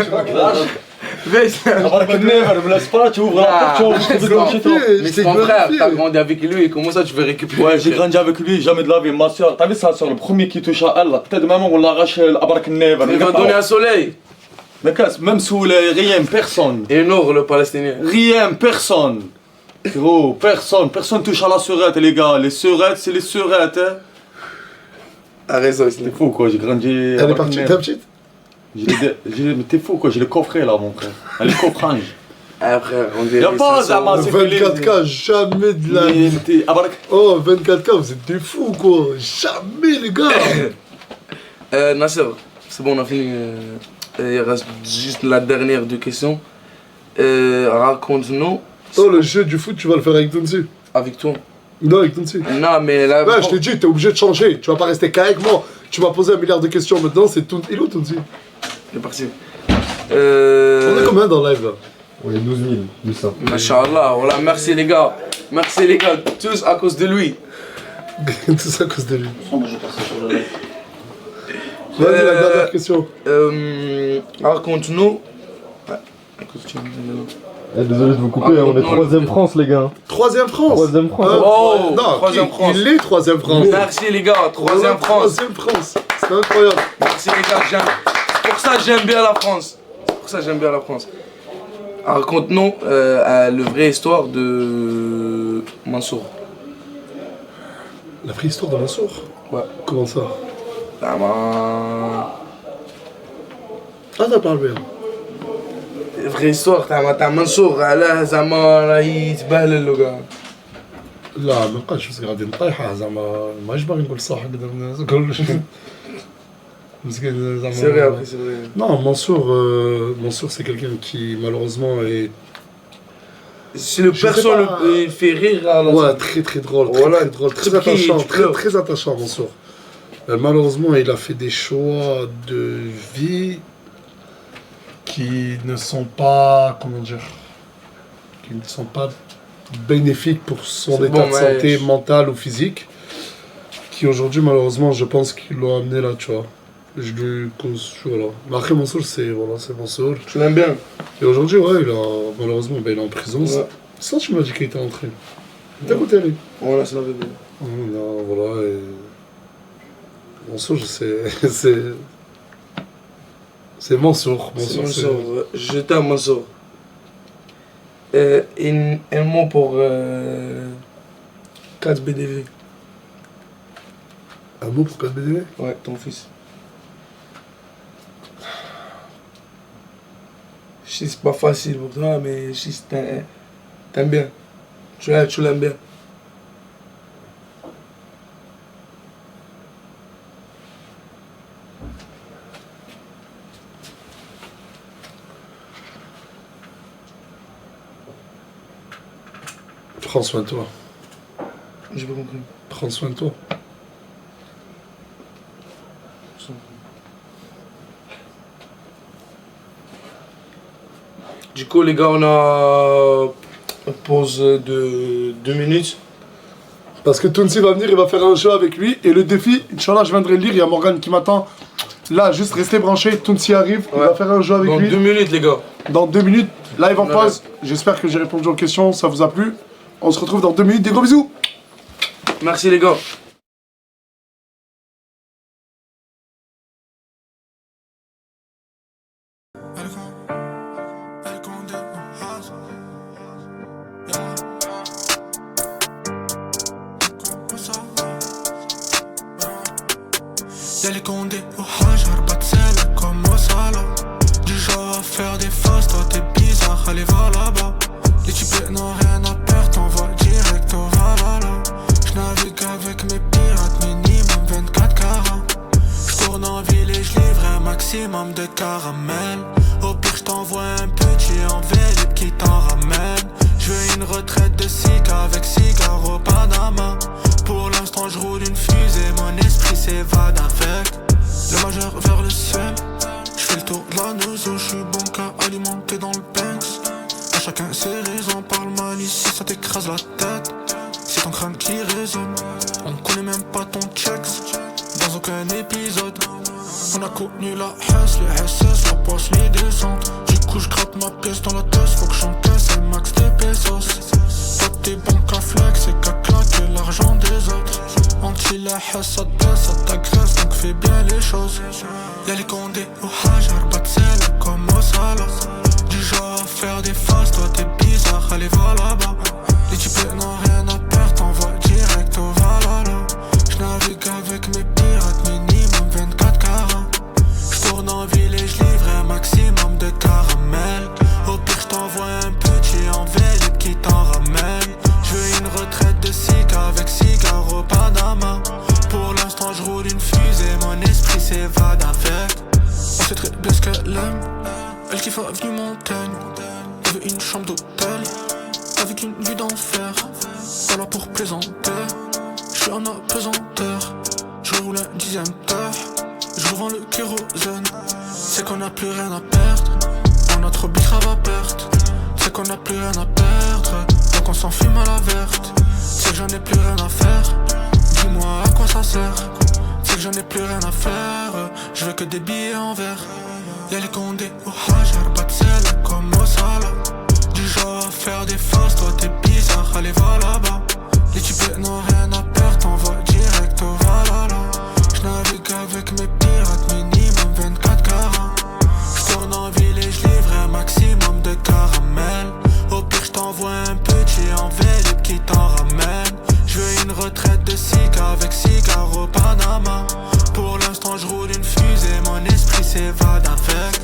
Viens Islam. Ne me laisse pas, tu ouvres la porte, tu ouvres chez toi. Mais c'est ton frère, t'as grandi avec lui, et comment ça tu veux récupérer? Ouais, j'ai grandi avec lui, jamais de la vie. Ma soeur, t'as vu sa soeur, le premier qui touche à elle, peut-être même on l'arrache l'Abarak Never. Il va donner un soleil. Mais qu'est-ce, même sous les rien, personne. Et Nour, le palestinien. Rien, personne. Gros, personne touche à la sœurette, les gars. Les sœurettes, c'est les sœurettes, hein. A raison, T'es Islam. fou quoi, j'ai grandi. Elle est partie, ta petite? Mais t'es fou quoi, j'ai le coffret là, mon frère. Elle est coffrange. Après, on dirait. Y'a pas ça, d'amant. ça- 24K, jamais de la vie. Oh, 24K, vous êtes des fous quoi. Jamais les gars. Nasser, c'est bon, on a fini. Il reste juste la dernière deux questions. Raconte-nous. Oh, le jeu du foot, tu vas le faire avec Tonsi. Avec toi. Non, avec Tonsi. Non, mais là. Ouais, je te dis, t'es obligé de changer. Tu vas pas rester qu'avec moi. Tu m'as posé 1 milliard de questions maintenant, c'est tout. Il est où Tonsi? C'est parti. On est combien dans le live là? On est 12 000, du ça. Masha'Allah, voilà, merci les gars. Merci les gars, tous à cause de lui. Tout ça à cause de lui. Vas-y, la dernière question. Raconte-nous. Eh, désolé de vous couper, on est 3ème France, les gars. 3ème France. 3ème France. Oh, Non, 3ème France. Il est 3ème France. Merci les gars, 3ème France. 3ème France. C'est incroyable. Merci les gars, c'est pour ça que j'aime bien la France. C'est pour ça que j'aime bien la France. Raconte-nous la vraie histoire de Mansour. La vraie histoire de Mansour? Ouais. Comment ça? Ah t'as parlé bien. vraie histoire تاع منصور علاه زعما راهي يتبهلل له كاع. لا ما بقاش غادي نطيحها زعما ماش باغي نقول صح قدام الناس كلش مسكين زعما. C'est vrai après, c'est vrai. Non, Mansour c'est quelqu'un qui malheureusement est. C'est le perso il fait rire à la. Ouais, très drôle, Voilà, très drôle, très qui- attachant, tu pleures. très attachant Mansour. Malheureusement, il a fait des choix de vie qui ne sont pas, comment dire, qui ne sont pas bénéfiques pour son C'est état bon, de santé ouais. mentale ou physique, qui aujourd'hui malheureusement je pense qu'ils l'ont amené là, tu vois. Je lui voilà. Mais après Mansour c'est Mansour. Tu l'aimes bien. Et aujourd'hui ouais, malheureusement il est en prison. Ouais. Ça tu m'as dit qu'il était entré. T'as écouté lui? Voilà, c'est la vérité. Non, voilà. Et... Mansour, c'est Mansour. C'est Mansour. Je t'aime Mansour. Un mot pour 4 BDV. Un mot pour 4 BDV? Ouais, ton fils. sais c'est pas facile pour toi, mais je sais t'aimes bien. Tu l'aimes bien. Prends soin de toi. J'ai pas compris. Prends soin de toi. Du coup, les gars, on a une pause de 2 minutes. Parce que Tounsi va venir, il va faire un show avec lui. Et le défi, Inch'Allah, je viendrai le lire. Il y a Morgane qui m'attend. Là, juste restez branchés. Tounsi arrive, il va faire un jeu avec Dans lui. 2 minutes, les gars. Dans 2 minutes, live en Ouais. pause. J'espère que j'ai répondu aux questions, ça vous a plu. On se retrouve dans 2 minutes. Des gros bisous. Merci, les gars. Y'a les condés au hajar, pas de sel comme au salah. Du genre à faire des faces, toi t'es bizarre, allez va là-bas. Les types n'ont rien à perdre, t'envoies direct au Valhalla. J'navigue avec mes pirates, minimum 24 carats. J'tourne en ville et j'livre un maximum de caramel. Au pire j't'envoie un petit en vélib qui t'en ramène. J'veux une retraite de ciga avec cigare au Panama. Pour l'instant j'roule une fusée, mon esprit s'évade avec le majeur vers le ciel. J'fais le tour de la nouzo, j'suis bon qu'à alimenter dans le Banks. À chacun ses raisons, parle mal ici, ça t'écrase la tête. C'est ton crâne qui résonne, on connaît même pas ton checks. Dans aucun épisode, on a connu la Hess, les SS, la poche, les descentes. Du coup j'gratte ma pièce dans la tête, faut que j'encaisse le max des pesos. Pas tes banques à flex, c'est qu'à claquer l'argent des autres. Anti la Hess, ça te baisse, ça t'agresse, donc fais bien les choses. Y'a les condés au hajar, pas de sel comme au salah. Du genre à faire des faces, toi t'es bizarre, allez va là-bas. Les types n'ont rien à perdre, t'envoies direct au Valhalla. J'navigue avec mes pirates, minimum 24 carats. J'tourne en ville et j'livre un maximum de caramel. Au pire j't'envoie un petit en vélib qui t'en ramène. J'veux une retraite de ciga avec cigare au Panama. Pour l'instant j'roule une fusée, mon esprit s'évade avec. On sait très bien ce qu'elle aime, elle kiffe avenue Montaigne. Elle veut une chambre d'hôtel, avec une vue d'enfer. Pas là pour plaisanter, j'suis en apesanteur. Je roule un 10ème d'heure, je revends le kérosène. C'est qu'on a plus rien à perdre, on a trop bicrave à perte. C'est qu'on a plus rien à perdre, donc on s'en fume à la verte. C'est que j'en ai plus rien à faire, dis-moi à quoi ça sert. C'est que j'en ai plus rien à faire, je veux que des billets en verre. Y'a les condés au hajar, pas de sel comme au salah. Du genre à faire des faces, toi t'es bizarre, allez va là-bas. Les types n'ont rien à perdre, t'envoies direct au Valhalla. J'navigue avec mes pirates, minimum 24 carats. J'tourne en ville et j'livre un maximum de caramel. Au pire j't'envoie un petit en vélib qui t'en ramène. J'veux une retraite de ciga avec cigare au Panama. Pour l'instant j'roule une fusée, mon esprit s'évade avec.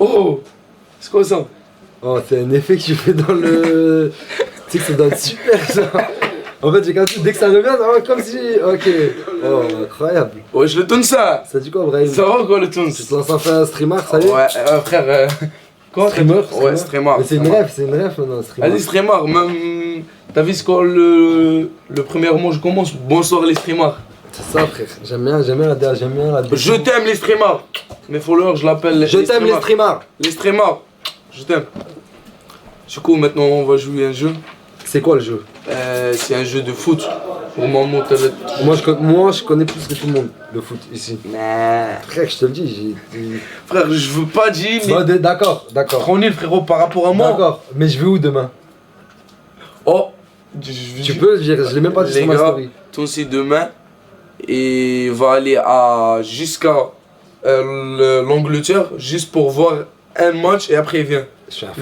Oh, c'est quoi ça? Oh, c'est un effet que tu fais dans le... Tu sais que ça doit être super ça. En fait, j'ai capté, dès que ça revient, ça va comme si... Ok. Oh, incroyable. Ouais, je le tourne ça. Ça dit quoi, Brahim? Ça va quoi le tourne? Tu te lances en faire un streamer, ça y est? Ouais, frère. Quoi? Streamer? Ouais, streamer. Mais c'est une rêve maintenant, streamer. Vas-y, streamer, même. T'as vu ce que le premier mot je commence? Bonsoir les streamers. C'est ça, frère. J'aime bien la Je t'aime les streamers. Mes followers, je l'appelle Je t'aime les streamers. Les streamers. Je t'aime. Du coup, maintenant on va jouer un jeu. C'est quoi le jeu? C'est un jeu de foot. Pour moi, Moi, je connais plus que tout le monde le foot ici. Frère, je te le dis, Frère, je veux pas dire, mais. Bah, d'accord. Tranquille, frérot, par rapport à moi. D'accord, mais je vais où demain? Oh, Tu peux, je l'ai même pas dit les sur ma gars, story. toi aussi demain, et va aller jusqu'à l'Angleterre juste pour voir un match et après il vient.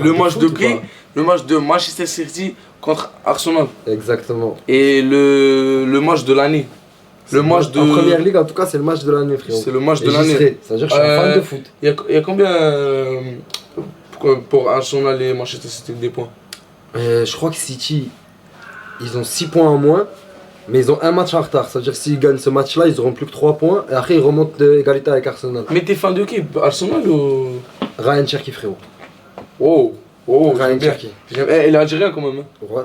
Le match de qui? Le match de Manchester City contre Arsenal. Exactement. Et le match de l'année. Le match de. En première ligue, en tout cas, c'est le match de l'année, frérot. C'est le match de Et j'y l'année. serai. Ça veut dire que je suis un fan de foot. Il y a combien pour Arsenal et Manchester City des points? Je crois que City, ils ont 6 points en moins, mais ils ont un match en retard. Ça veut dire que s'ils gagnent ce match-là, ils auront plus que 3 points. Et après, ils remontent d'égalité avec Arsenal. Mais t'es fan de qui? Arsenal ou. Ryan Cherky, frérot. Oh, Ryan j'aime bien. Cherky. Il est algérien quand même. Hein. Ouais,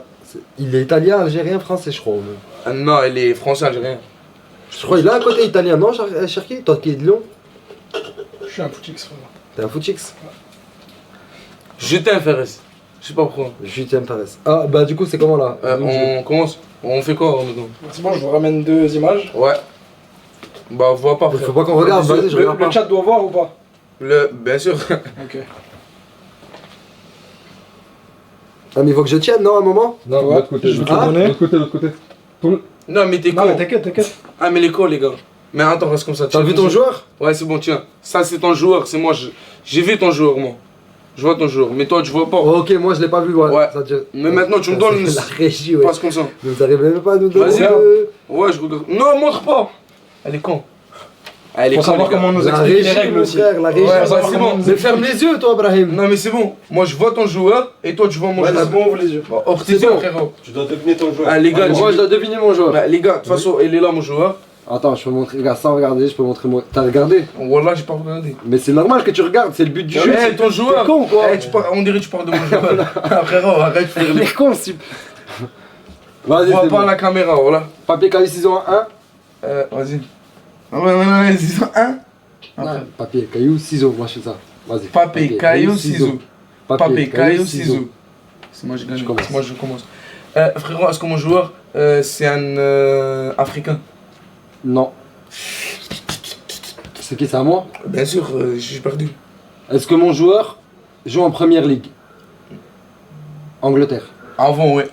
il est italien, algérien, français, je crois. Même. Ah non, il est français algérien. Je crois qu'il a un côté italien, non, Cherky? Toi qui es de Lyon? Je suis un footix, frère. T'es un footix? Je t'intéresse. Je sais pas pourquoi. Je t'intéresse. Ah, bah du coup, c'est comment là? On commence. On fait quoi maintenant? C'est bon, je vous ramène 2 images. Ouais. Bah, vois pas. Il faut pas qu'on regarde, vas-y, je regarde Le pas. chat doit voir ou pas? Bien sûr. Ok. Ah, mais il faut que je tienne, non, à un moment? Non, de l'autre côté. Je vais te Ah, donner. De l'autre côté. Non, mais t'es Non, con. mais t'inquiète. Ah, mais les cons, les gars. Mais attends, reste comme ça. T'as vu ton joueur? Ouais, c'est bon, tiens. Ça, c'est ton joueur. C'est moi. J'ai vu ton joueur, moi. Je vois ton joueur. Mais toi, tu vois pas. Ok, moi je l'ai pas vu, Ouais. Ça, Mais maintenant, tu me donnes. la régie, ouais. Passe comme ça. Vous arrivez même pas à nous donner. Vas-y. Ouais, je regarde. Non, montre pas. Elle est con. Elle est Faut con, savoir les gars. comment nous La expliquer régie, les règles mon aussi. frère, la régie. Ouais, Faut savoir c'est comment bon. nous Mais ferme les yeux, toi, Brahim. Non, mais c'est bon. Moi, je vois ton joueur et toi, tu vois mon Ouais, joueur. c'est bon, ouvre les yeux. Bon, ouvre tes yeux, frérot. Tu dois deviner ton joueur. Ah, les gars, Moi je dois deviner mon joueur. bah, les gars, de toute façon, il est là, mon joueur. Attends, je peux montrer, regarde, sans regarder, je peux montrer moi. T'as regardé? Wallah, j'ai pas regardé. Mais c'est normal que tu regardes, c'est le but du jeu. Eh, ton joueur. T'es con, quoi. On dirait que tu parles de mon joueur. Ah, frérot, arrête de faire Il les. est con, si. Vas-y, Vois c'est pas bon. la caméra, voilà. Papier, cahier, ciseaux en 1. Vas-y. Ouais, c'est ça, hein? Non, papier, caillou, ciseaux, moi je fais ça. Vas-y. Papier, caillou, ciseaux. Papier, caillou, ciseaux. ciseaux. C'est moi, je gagne. Je commence. C'est moi, je commence. Frérot, est-ce que mon joueur, c'est un Africain? Non. C'est qui, c'est à moi? Bien sûr, j'ai perdu. Est-ce que mon joueur joue en première ligue? Angleterre. Avant, ouais.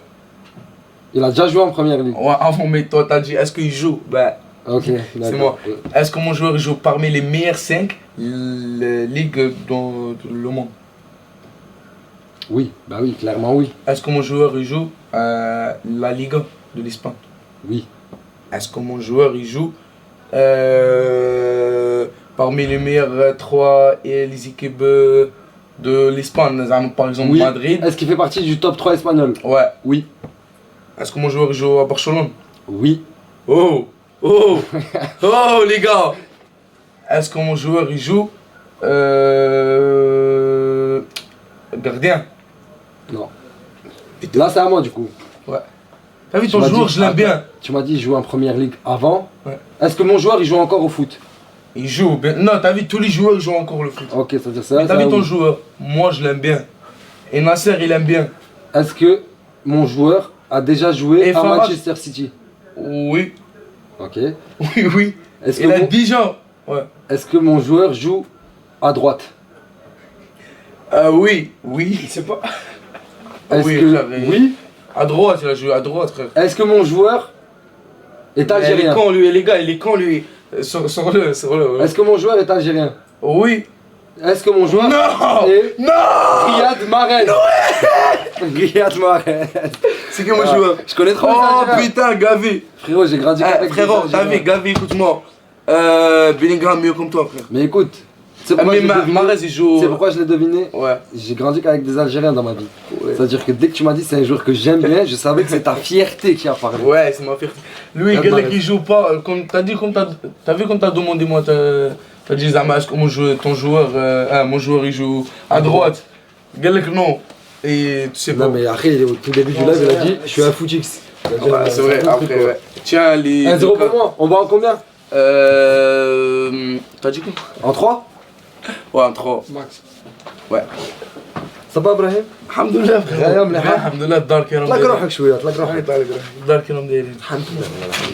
Il a déjà joué en première ligue. Ouais, avant, mais toi, t'as dit, est-ce qu'il joue? Ben, Ok, c'est d'accord. moi. Est-ce que mon joueur il joue parmi les meilleures 5 ligues dans le monde? Oui, bah oui, clairement oui. Est-ce que mon joueur il joue la Liga de l'Espagne? Oui. Est-ce que mon joueur il joue parmi les meilleures 3 et les équipes de l'Espagne, par exemple Oui. Madrid? Est-ce qu'il fait partie du top 3 espagnol? Ouais. Oui. Est-ce que mon joueur il joue à Barcelone? Oui. Oh! Oh! Oh les gars! Est-ce que mon joueur il joue gardien? Non. Là c'est à moi du coup. Ouais. T'as vu ton Tu m'as joueur, dit- je l'aime bien. Tu m'as dit il joue en première ligue avant. Ouais. Est-ce que mon joueur il joue encore au foot? Il joue bien. Non, t'as vu tous les joueurs ils jouent encore le foot. Ok, ça veut dire ça. Mais t'as ça, vu ton oui. joueur? Moi je l'aime bien. Et Nasser il aime bien. Est-ce que mon joueur a déjà joué Et à Farage? Manchester City? Oui. Ok. Oui, oui. Est-ce Il a que, déjà. Ouais. est-ce que mon joueur joue à droite? Oui. Oui. C'est pas. Est-ce Oui, que frère, il- oui? À droite, il a joué à droite, frère. Est-ce que mon joueur est Il est algérien? con lui, les gars, il est con lui. Sur le. Est-ce que mon joueur est algérien? Oui. Est-ce que mon joueur Non! est Non! Riyad Mahrez? Riyad Mahrez. C'est que mon Ah, joueur. Je connais trop les Oh Algériens. putain, Gavi. Frérot, j'ai grandi avec Frérot, des t'as vu, Algériens. Gavi, écoute-moi. Bellingham mieux comme toi, frère. Mais écoute, c'est pourquoi, Mais je l'ai deviné. Mahrez, il joue. C'est pourquoi je l'ai deviné. Ouais. J'ai grandi qu'avec des Algériens dans ma vie. Ouais. C'est-à-dire que dès que tu m'as dit c'est un joueur que j'aime bien, je savais que c'est ta fierté qui a parlé. Ouais, c'est ma fierté. Lui, Regarde il Mahrez. qui joue pas, comme t'as dit, t'as vu comme t'as demandé, moi, t'as dit, Zama, est-ce que ton joueur, mon joueur, il joue à droite? Galek, non. Et tu sais pas. Non mais après, au tout début du live, il a dit je suis un footix. Ouais, c'est vrai, après, ouais. Tiens, les. 1-0 pour moi, on va en combien? T'as dit quoi? En 3? Ouais, en 3. Max. Ouais. Ça va Brahim? Alhamdoulilah frérot. غاية مليحة؟ Alhamdoulilah الدار كي راهم طلق دايرين. روحك شوية طلق روحك. الدار كي راهم دايرين. الحمد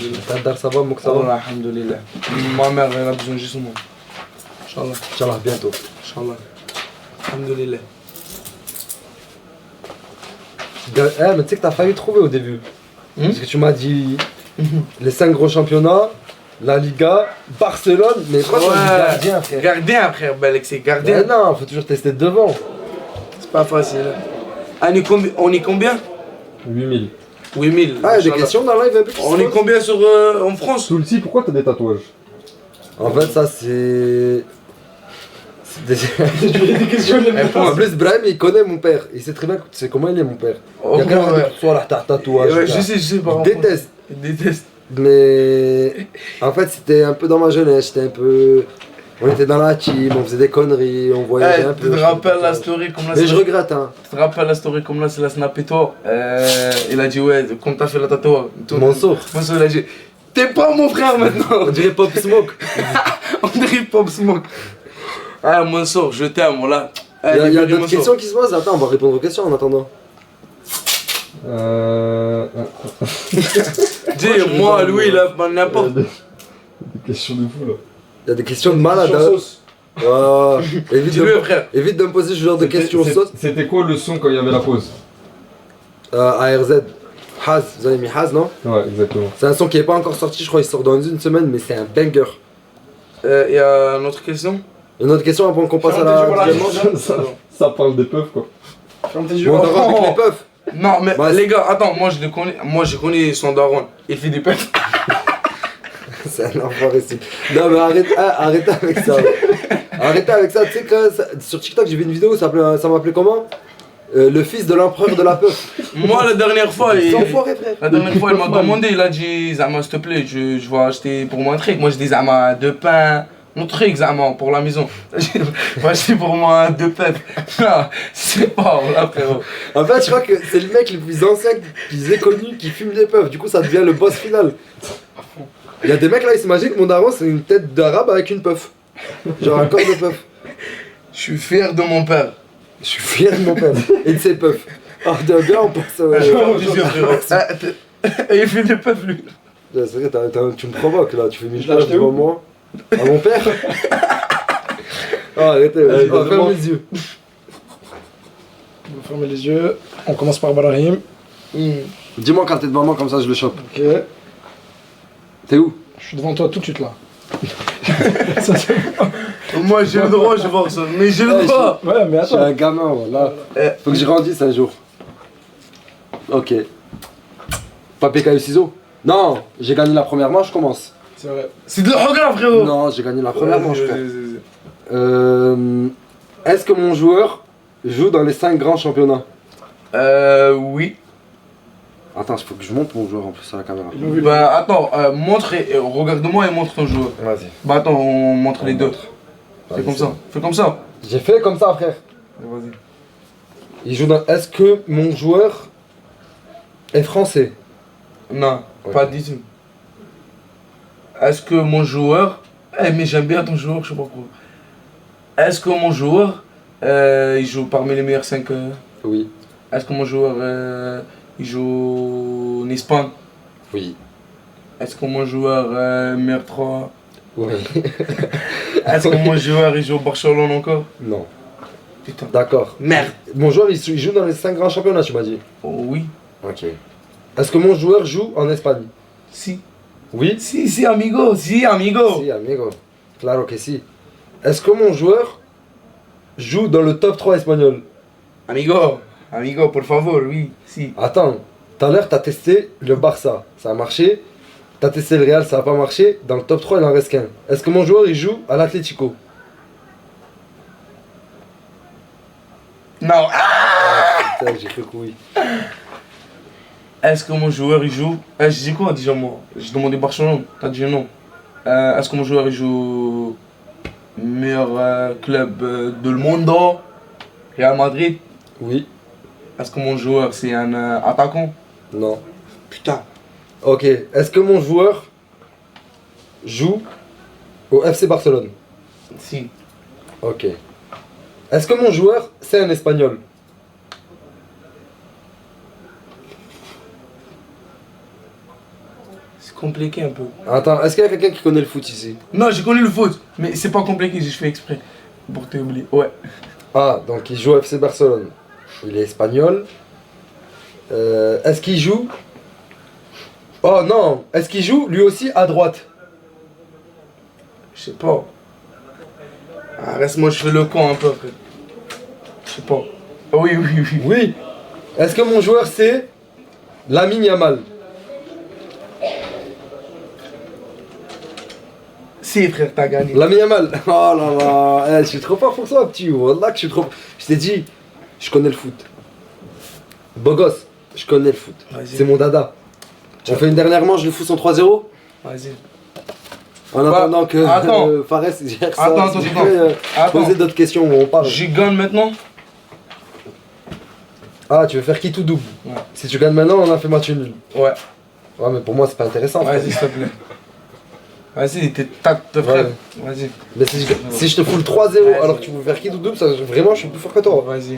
لله. تاع الدار صافا امك صافا؟ والله alhamdoulilah. Ma mère elle a besoin juste de moi. Inch'Allah. Inch'Allah bientôt. Inch'Allah. Alhamdoulilah. Mais tu sais que t'as failli trouver au début. Parce que tu m'as dit les 5 gros championnats, la Liga, Barcelone, mais pourquoi tu as dit gardien frère? Gardien frère Belek, c'est gardien. Mais non, faut toujours tester devant. C'est pas facile. On est combien 8000. 8000. Ah, il y a des questions dans la live un peu qui se On est posent. combien sur, en France? Soulti, pourquoi t'as des tatouages? En fait, ça c'est. Des questions les mêmes. En plus, Brahim il connaît mon père. Il sait très bien c'est comment il est mon père. Il y a quelqu'un qui soit là, t'as tatouage. Ouais, je sais pas. Il déteste. Il déteste. Mais en fait, c'était un peu dans ma jeunesse. C'était un peu. On était dans la team, on faisait des conneries, on voyageait un peu. Tu te rappelles la story comme là? Mais je regrette, hein. Tu te rappelles la story comme là, c'est la snap et toi. Il a dit ouais, quand t'as fait la tatouage. Mansour. Mansour, il a dit t'es pas mon frère maintenant. On dirait Pop Smoke. On dirait Pop Smoke. Ah, Mansour, je t'aime, voilà. Il y a d'autres questions qui se posent. Attends, on va répondre aux questions en attendant. Dis, moi, Louis, là, n'importe. Des questions de fou là. Il y a des questions de malade. Sur Hein. sauce. Ouais. Dis-le, frère. Évite de me poser ce genre de questions sauce. C'était quoi le son quand il y avait la pause? ARZ. Haz, vous avez mis Haz, non? Ouais, exactement. C'est un son qui n'est pas encore sorti, je crois qu'il sort dans une semaine, mais c'est un banger. Il y a une autre question? Une autre question avant qu'on passe à Ferme tes yeux, la voilà. deuxième manche. Ça parle des peuples quoi. Ferme tes yeux. Bon, d'accord avec les puffs. Non, mais Bah, les gars, attends, moi je le connais. Moi je connais son daron. Il fait des pètes. C'est un enfoiré ici. Non mais arrêtez avec ça. Arrêtez avec ça, tu sais que sur TikTok j'ai vu une vidéo, ça m'appelait comment? Le fils de l'empereur de la puff. Moi la dernière fois, C'est enfoiré frère. la dernière fois il m'a demandé, il a dit Zama s'il te plaît, je vais acheter pour moi un truc. Moi je dis Zama 2 pains, mon truc Zama pour la maison. Moi je dis pour moi 2 pains. Non, c'est pas là frérot. En fait je crois que c'est le mec le plus ancien, le plus connu qui fume des puffs, du coup ça devient le boss final. Il y a des mecs là, ils s'imaginent que mon daron c'est une tête d'arabe avec une puff. Genre un corps de puff. Je suis fier de mon père. Je suis fier de mon père et de ses puffs. Alors de bien on passe au... Et il fait des puffs lui. C'est vrai, tu me provoques là, tu fais l'ai Michelin acheté devant où moi. À mon père. Oh, arrêtez, Allez, on va fermer donne-moi. les yeux. On va fermer les yeux. On commence par Brahim. Dis-moi quand t'es devant moi, comme ça je le chope. Ok. T'es où? Je suis devant toi tout de suite là. Moi j'ai le droit, je vois ça. Mais j'ai le droit. Ouais, mais Je suis attends. un gamin, voilà. Faut que je grandisse un jour. Ok. Papier, caillou, ciseaux? Non, j'ai gagné la première manche, je commence. C'est vrai. C'est de l'orgueil frérot. Non, j'ai gagné la première manche, frère. Vas-y. Est-ce que mon joueur joue dans les 5 grands championnats? Oui. Attends, il faut que je monte mon joueur en plus à la caméra. Ils l'ont vu. Bah attends, montre et regarde-moi et montre ton joueur. Vas-y. Bah attends, on montre les deux. Fais Vas-y, comme ça, fais comme ça. J'ai fait comme ça, frère. Vas-y. Il joue dans... Est-ce que mon joueur est français? Non, Ouais. pas du tout. Est-ce que mon joueur... mais j'aime bien ton joueur, je sais pas pourquoi. Est-ce que mon joueur, il joue parmi les meilleurs 5... Oui. Est-ce que mon joueur, il joue en Espagne? Oui. Est-ce que mon joueur, meilleur 3? Oui. Est-ce que mon joueur, il joue au Barcelone encore? Non. Putain. D'accord. Merde. Mon joueur, il joue dans les 5 grands championnats, tu m'as dit. Oh, oui. Ok. Est-ce que mon joueur joue en Espagne? Si. Oui. Si, amigo. Si, amigo. Si, amigo. Claro que si. Est-ce que mon joueur joue dans le top 3 espagnol? Amigo. Amigo, por favor, oui. Si. Attends, tout à l'heure, t'as testé le Barça. Ça a marché. T'as testé le Real, ça n'a pas marché. Dans le top 3, il en reste qu'un. Est-ce que mon joueur, il joue à l'Atlético? Non. Putain, j'ai cru que oui. Est-ce que mon joueur il joue? Je dis quoi déjà moi? J'ai demandé Barcelone, t'as dit non. Est-ce que mon joueur il joue meilleur club de le monde? Real Madrid? Oui. Est-ce que mon joueur c'est un attaquant? Non. Putain. Ok. Est-ce que mon joueur joue au FC Barcelone? Si. Ok. Est-ce que mon joueur, c'est un Espagnol? C'est compliqué un peu. Attends, est-ce qu'il y a quelqu'un qui connaît le foot ici? Non, j'ai connu le foot, mais c'est pas compliqué, j'ai fait exprès. Pour t'oublier. Ouais. Ah, donc il joue au FC Barcelone. Il est espagnol. Est-ce qu'il joue... Oh non, est-ce qu'il joue lui aussi à droite? Je sais pas. Ah, reste-moi, je fais le con un peu après. Je sais pas. Ah oui. Oui. Est-ce que mon joueur c'est Lamine Yamal? Si frère, t'as gagné. Lamine Yamal. Oh là là, je suis trop fort pour toi, petit. Wallah que je suis trop... Je t'ai dit, je connais le foot. Beau gosse, je connais le foot. Vas-y. C'est mon dada. On fait une dernière manche de foot en 3-0? Vas-y. En attendant que Fares gère ça. Attends. Poser d'autres questions où on parle. J'y gagne maintenant? Ah, tu veux faire qui tout double? Ouais. Si tu gagnes maintenant, on a fait match nul. Ouais. Ouais, mais pour moi, c'est pas intéressant. Vas-y, s'il te plaît. Vas-y, t'es frère. Vas-y. Mais si je te fous le 3-0 alors que tu veux faire qui tout double, ça, vraiment, je suis plus fort que toi. Vas-y.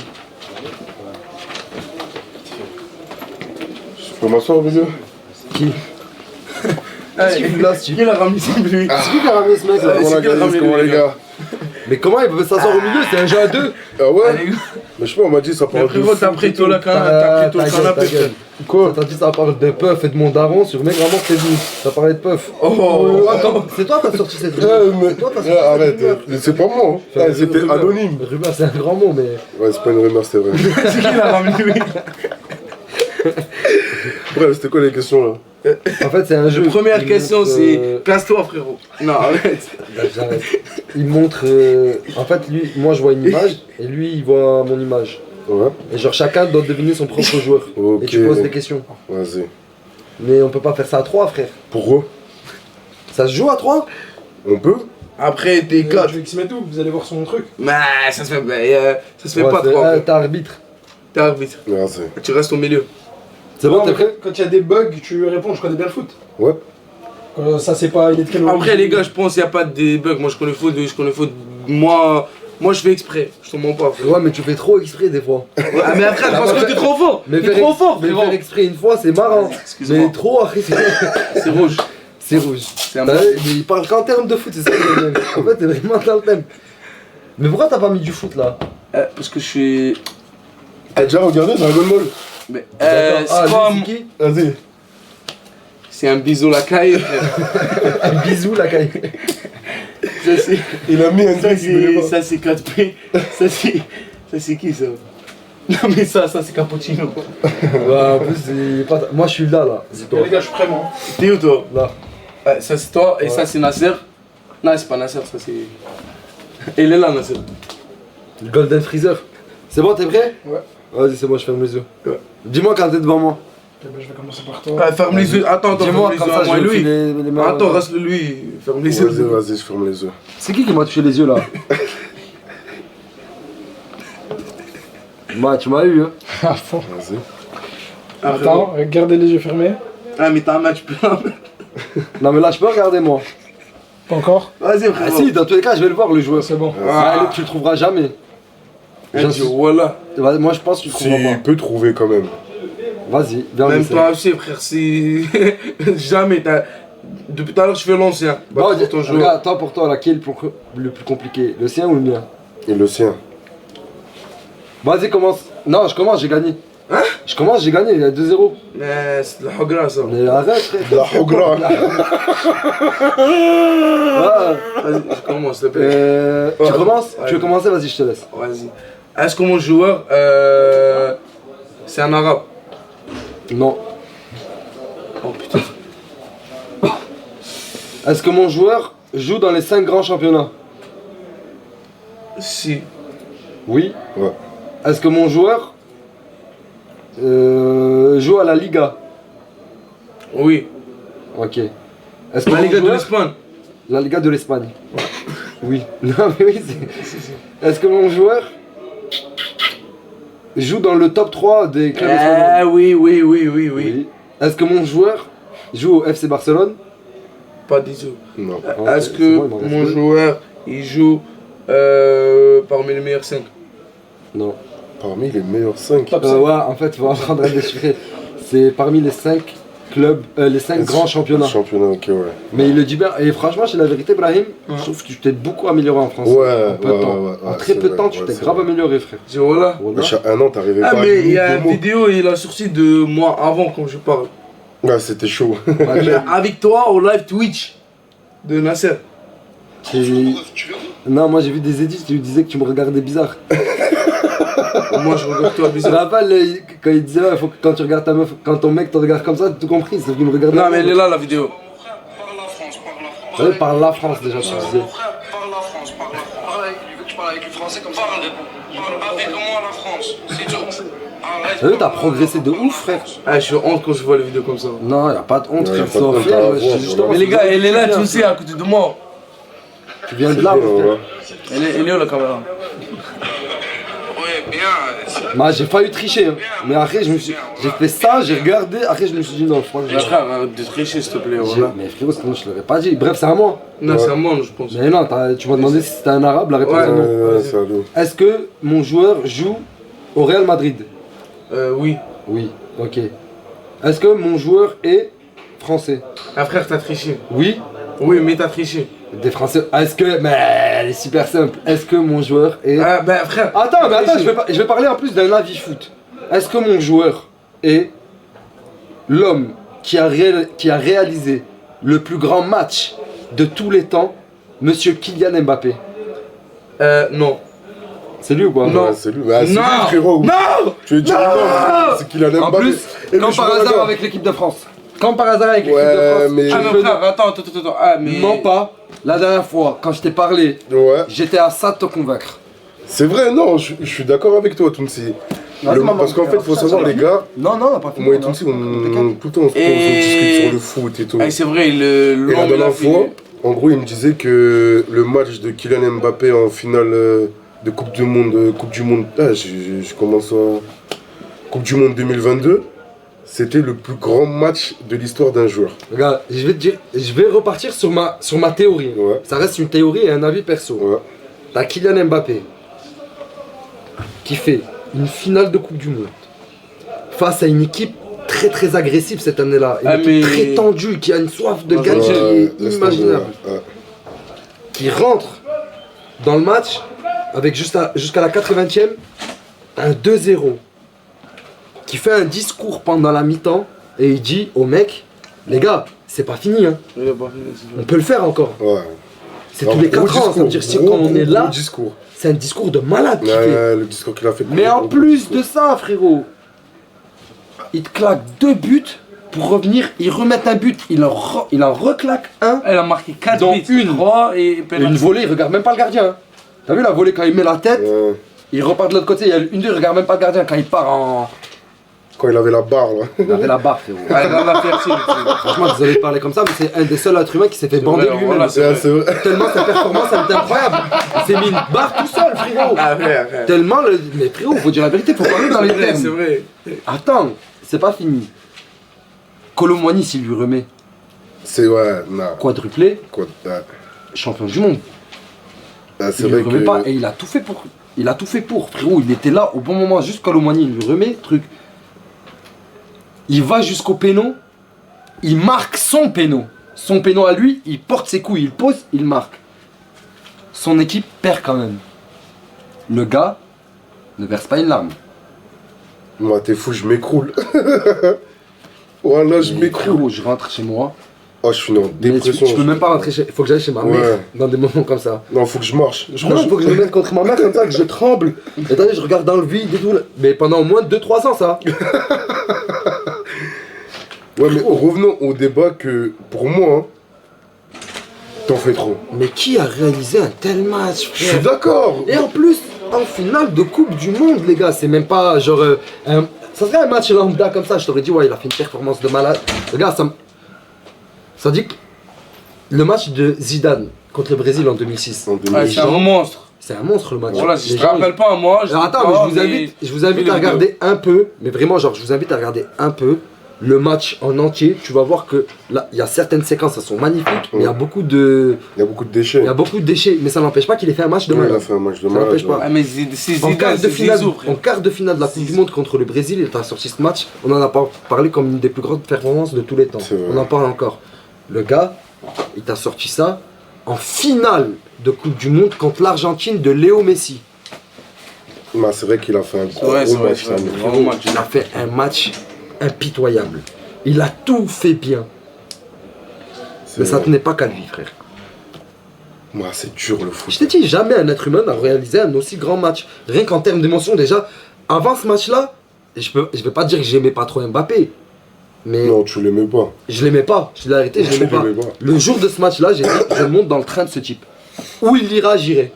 Je peux m'asseoir au milieu? Qui? Qu'est-ce qu'il fout là, ce type? Qui l'a ramené ce lui? C'est qui qui a ramené ce mec là? On a gagné, comment les gars? Mais comment il peut s'asseoir au milieu? C'est un jeu à deux. Ah ouais? Allez, Mais je sais pas, on m'a dit ça parle de frérot, t'as pris tout le canapé. Quoi? T'as dit ça parle de puff et de mon daron sur mec vraiment c'est venu. Ça parlait de puff. Oh. Attends, c'est toi qui as sorti cette rumeur. Mais C'est toi qui as sorti arrête, cette rumeur. c'est pas moi. Enfin, C'était rumeur. anonyme. Rumeur c'est un grand mot mais... Ouais, c'est pas une rumeur, c'est vrai. C'est qui l'a ramené lui? Bref, c'était quoi les questions là? En fait c'est un jeu. Première Il question montre, c'est... Casse-toi frérot. Non, arrête. J'arrête. Il montre... En fait lui, moi je vois une image et lui il voit mon image. Ouais. Et genre chacun doit deviner son propre joueur. Ok. Et tu poses des questions. Vas-y. Mais on peut pas faire ça à 3 frère. Pourquoi? Ça se joue à 3? On peut? Après t'es 4. Je vais X-Met tout, vous allez voir son truc. Mais ça se fait pas c'est- trop. t'es arbitre. T'es arbitre. Merci. Tu restes au milieu. C'est bon, Non, t'es mais prêt? Quand il y a des bugs, tu réponds, je connais bien le foot. Ouais. Ça, c'est pas. Il est de quelle Après origine les gars, je pense qu'il n'y a pas de bugs. Moi je connais foot, lui je connais foot. Moi je fais exprès. Je te mens pas frère. Ouais mais tu fais trop exprès des fois. Ah mais après parce que t'es trop fort. Mais T'es trop fort mais frérot. faire exprès une fois c'est marrant. Excuse-moi. Mais trop après C'est rouge. c'est rouge. C'est un T'as vu, mais il parle qu'en termes de foot, c'est ça que j'aime bien. En fait t'es vraiment dans le thème. Mais pourquoi t'as pas mis du foot là? Parce que je suis... T'as déjà regardé Dragon Ball? Mais, D'accord. c'est pas... lui, c'est qui? Vas-y. C'est un bisou la caille. Un bisou la caille. Ça c'est... Il a mis un truc qu'il voulait pas. Ça c'est 4P. Ça c'est qui ça? Non mais ça c'est cappuccino. Ouais, en plus il est pas... Moi je suis là. C'est toi. Les gars, je suis prêt, moi. T'es où toi? Là. Ça c'est toi et ça c'est Nasser. Non c'est pas Nasser, ça c'est... Il est là Nasser. Le Golden Freezer. C'est bon, t'es prêt? Ouais. Vas-y, c'est bon, je ferme les yeux. Ouais. Dis-moi quand t'es devant moi. Ok, bah, je vais commencer par toi. Ferme les yeux. Attends, Dis-moi ferme comme les ça, yeux à moi je et vais lui. filer les mains. Attends, reste lui. Ferme les Vas-y, yeux. vas-y, je ferme les yeux. C'est qui m'a touché les yeux là? Moi, tu m'as eu, hein? À fond. Vas-y. Attends, gardez les yeux fermés. Ah mais t'as un match plein. Non, mais là, je peux regarder moi. Pas encore. Vas-y Ah, frérot. si, dans tous les cas, je vais le voir le joueur. C'est bon. Ah, tu le trouveras jamais. Un jour, voilà. Moi, je pense que tu le Si, trouveras il peut trouver quand même. pas. Vas-y, viens, on Même essaie. toi aussi frère, si... Jamais t'as... Depuis tout à l'heure je fais l'ancien. Bon, Pour ton joueur. regarde, toi pour toi, là, qui est le plus compliqué? Le sien ou le mien? Et le sien. Vas-y, commence. Non, je commence, j'ai gagné. Hein? Je commence, j'ai gagné, il y a 2-0. Mais c'est de la hogra ça. Mais arrête, frère. La Hogra. Ah, Vas-y, je commence s'il te plaît. tu Ouais. commences? Ouais. Tu veux commencer? Vas-y, je te laisse. Vas-y. Est-ce que mon joueur, c'est un arabe? Non. Oh putain. Est-ce que mon joueur joue dans les 5 grands championnats? Si. Oui. Ouais. Est-ce que mon joueur joue à la Liga? Oui. Ok. Est-ce que La mon Liga de joueur- l'Espagne. La Liga de l'Espagne. Oui. Non mais oui, c'est... Est-ce que mon joueur joue dans le top 3 des clubs espagnols? Ah oui. Est-ce que mon joueur joue au FC Barcelone? Pas du tout. Non. Est-ce Ok, que c'est bon, il m'en reste mon deux. joueur, il joue parmi les meilleurs 5? Non. Parmi les meilleurs 5. Top Ouais, en fait, il faut apprendre à déchiffrer. C'est parmi les 5 les 5 grands championnats. Championnat, ok, ouais. Mais il le dit bien. Et franchement, c'est la vérité, Brahim, je trouve que tu t'es beaucoup amélioré en France. Ouais, en peu de temps. En très peu de temps, tu t'es grave amélioré, frère. Je dis, voilà. Wesh, à 1 an, t'arrivais pas Ah, à mais il y a deux une mots. vidéo, il a sorti de moi avant quand je parle. Ouais, c'était chaud. Mais avec toi au live Twitch de Nasser. Non, moi j'ai vu des édits, tu disais que tu me regardais bizarre. Moi je regarde toi Tu te bizarre. rappelles quand il disait ouais, faut que quand tu regardes ta meuf, quand ton mec te regarde comme ça, t'as tout compris, c'est qu'il me regardait. Non mais elle est là la vidéo. Ouais, parle la France déjà, tu disais. Parle la France, parle avec lui, tu parles avec le français comme ça. Parle avec moi la France, c'est tout. T'as vu, t'as progressé de ouf, frère. Ah, je suis honte quand je vois les vidéos comme ça. Non, y'a pas de honte, Ouais, frère, pas de honte c'est à offert, avoir, justement. Mais les gars, elle est là, tu viens. sais, à côté de moi. Tu viens de là, mon frère. Elle est où la caméra? Ouais, bien. Moi j'ai failli tricher, hein. Mais après j'ai fait ça, j'ai regardé, après je me suis dit non, je crois que j'ai. Frère, arrête de tricher s'il te plaît, voilà. Mais frérot, sinon je l'aurais pas dit. Bref, c'est à moi. Non, c'est à moi, je pense. Mais non, tu m'as demandé si c'était un arabe, la réponse est non. Ouais, c'est à nous. Est-ce que mon joueur joue au Real Madrid? Oui. Oui, ok. Est-ce que mon joueur est français? Ah frère, t'as triché. Oui. Oui, mais t'as triché. Des Français. Est-ce que. Mais elle est super simple. Est-ce que mon joueur est. Ah ben frère. Attends, je vais parler en plus d'un avis foot. Est-ce que mon joueur est l'homme qui a réalisé le plus grand match de tous les temps, monsieur Kylian Mbappé? Non. C'est lui ou pas? Non. Ouais, c'est lui. Bah, c'est Non. lui, frérot. Non. Tu veux dire non? C'est qu'il a En Mbappé. plus, Et comme le par joueur hasard là-bas. avec l'équipe de France. Comme par hasard avec l'équipe Ouais, de France. mais- Ah mais frère, attends. Ah mais. Non pas. La dernière fois, quand je t'ai parlé, Ouais. j'étais à ça de te convaincre. C'est vrai, non, je suis d'accord avec toi, Tounsi. Vas-y, maman. Parce qu'en fait, il faut savoir, les gars, Non, non, on n'a pas fini. moi et Tounsi, tout le temps, on Et- discute sur le foot et tout. Ah, c'est vrai, Et la l'homme il a dernière fait. fois, en gros, il me disait que le match de Kylian Mbappé en finale de Coupe du Monde, je commence à... Coupe du Monde 2022, c'était le plus grand match de l'histoire d'un joueur. Regarde, je vais te dire, je vais repartir sur ma théorie. Ouais. Ça reste une théorie et un avis perso. Ouais. T'as Kylian Mbappé qui fait une finale de Coupe du Monde face à une équipe très très agressive cette année-là, une Ah, équipe mais- très tendue qui a une soif de Ouais, gagner qui est laisse tomber, inimaginable, ouais. qui rentre dans le match avec jusqu'à la 80e un 2-0, qui fait un discours pendant la mi-temps et il dit aux mecs, les gars, c'est pas fini, hein. Il a pas fini, c'est On vrai. peut le faire encore. Ouais. C'est tous les 4 ans, ça veut dire si quand on est là, Gros discours. c'est un discours de malade qu'il fait. Ouais, le discours qu'il a fait. Mais en plus de ça, frérot, il te claque 2 buts pour revenir, il remet un but, il en reclaque un. Elle a marqué 4 Dans buts, une. 3 et Et penalty. une volée, il regarde même pas le gardien. Hein. T'as vu la volée quand il met la tête, Ouais. il repart de l'autre côté, il y a une 2, il regarde même pas le gardien quand il part en. Quand il avait la barre, là. Il avait la barre, frérot. Ah, elle en a fertile. Franchement, désolé de parler comme ça, mais c'est un des seuls êtres humains qui s'est fait bander vrai, lui-même. voilà, c'est Ouais, vrai. c'est vrai. Tellement sa performance, elle était incroyable. Il s'est mis une barre tout seul, frérot. Ah ouais. Tellement le. Mais frérot, faut dire la vérité, faut parler dans les C'est termes. vrai. Attends, c'est pas fini. Colomboigny, s'il lui remet C'est ouais, non. quadruplé, Quoi, ouais. champion du monde. Ah, c'est Il vrai lui remet que. pas et il a tout fait pour. Il a tout fait pour, frérot. Il était là au bon moment, juste Colomboigny, il lui remet, truc. Il va jusqu'au péno, il marque son péno. Son péno à lui, il porte ses couilles, il pose, il marque. Son équipe perd quand même. Le gars ne verse pas une larme. Moi, t'es fou, je m'écroule. Voilà, je Mais m'écroule. frérot, je rentre chez moi. Oh, je suis en Mais dépression. tu peux même pas rentrer chez. Faut que j'aille chez ma mère Ouais. dans des moments comme ça. Non, faut que je marche. Non, il faut que je me mette contre ma mère comme ça, que je tremble. Et attendez, je regarde dans le vide et tout. Mais pendant au moins 2-3 ans, ça. Ouais, mais revenons au débat que, pour moi, hein, t'en fais trop. Mais qui a réalisé un tel match, Je suis frère? d'accord. Et en plus, en finale de Coupe du Monde, les gars, c'est même pas genre. Ça serait un match lambda comme ça, je t'aurais dit, ouais, il a fait une performance de malade. Regarde, ça dit que le match de Zidane contre le Brésil en 2006, En Ouais, 2000. c'est un monstre. c'est un monstre le match. Voilà, si Les je te gens, rappelle pas, moi. Alors attends, mais je vous invite à regarder un peu, mais vraiment, genre, je vous invite à regarder un peu. le match en entier, tu vas voir que là, il y a certaines séquences, elles sont magnifiques, mais il y a beaucoup de déchets. Il y a beaucoup de déchets, mais ça n'empêche pas qu'il ait fait un match de Ouais, malade. il a fait un match de Ça malade, n'empêche pas. Ah, mais c'est En Zidane, quart de c'est finale, Zizou, frère. en quart de finale de la Coupe du Monde contre le Brésil, il a sorti ce match. On en a parlé comme une des plus grandes performances de tous les temps. C'est vrai. On en parle encore. Le gars, il t'a sorti ça en finale de Coupe du Monde contre l'Argentine de Léo Messi. Bah, c'est vrai qu'il a fait un gros Ouais, c'est vrai, match. c'est vrai. ça. Gros match. Il a fait un match impitoyable. Il a tout fait bien. C'est Mais ça vrai. tenait pas qu'à lui, frère. Moi, c'est dur le foot. Je t'ai dit, jamais un être humain n'a réalisé un aussi grand match. Rien qu'en termes d'émotion, déjà, avant ce match-là, je vais pas dire que j'aimais pas trop Mbappé. Mais Non, tu l'aimais pas. je l'aimais pas. Je dis la vérité, je Tu l'aimais pas. l'aimais pas. Le jour de ce match-là, j'ai dit, je monte dans le train de ce type. Où il ira, j'irai.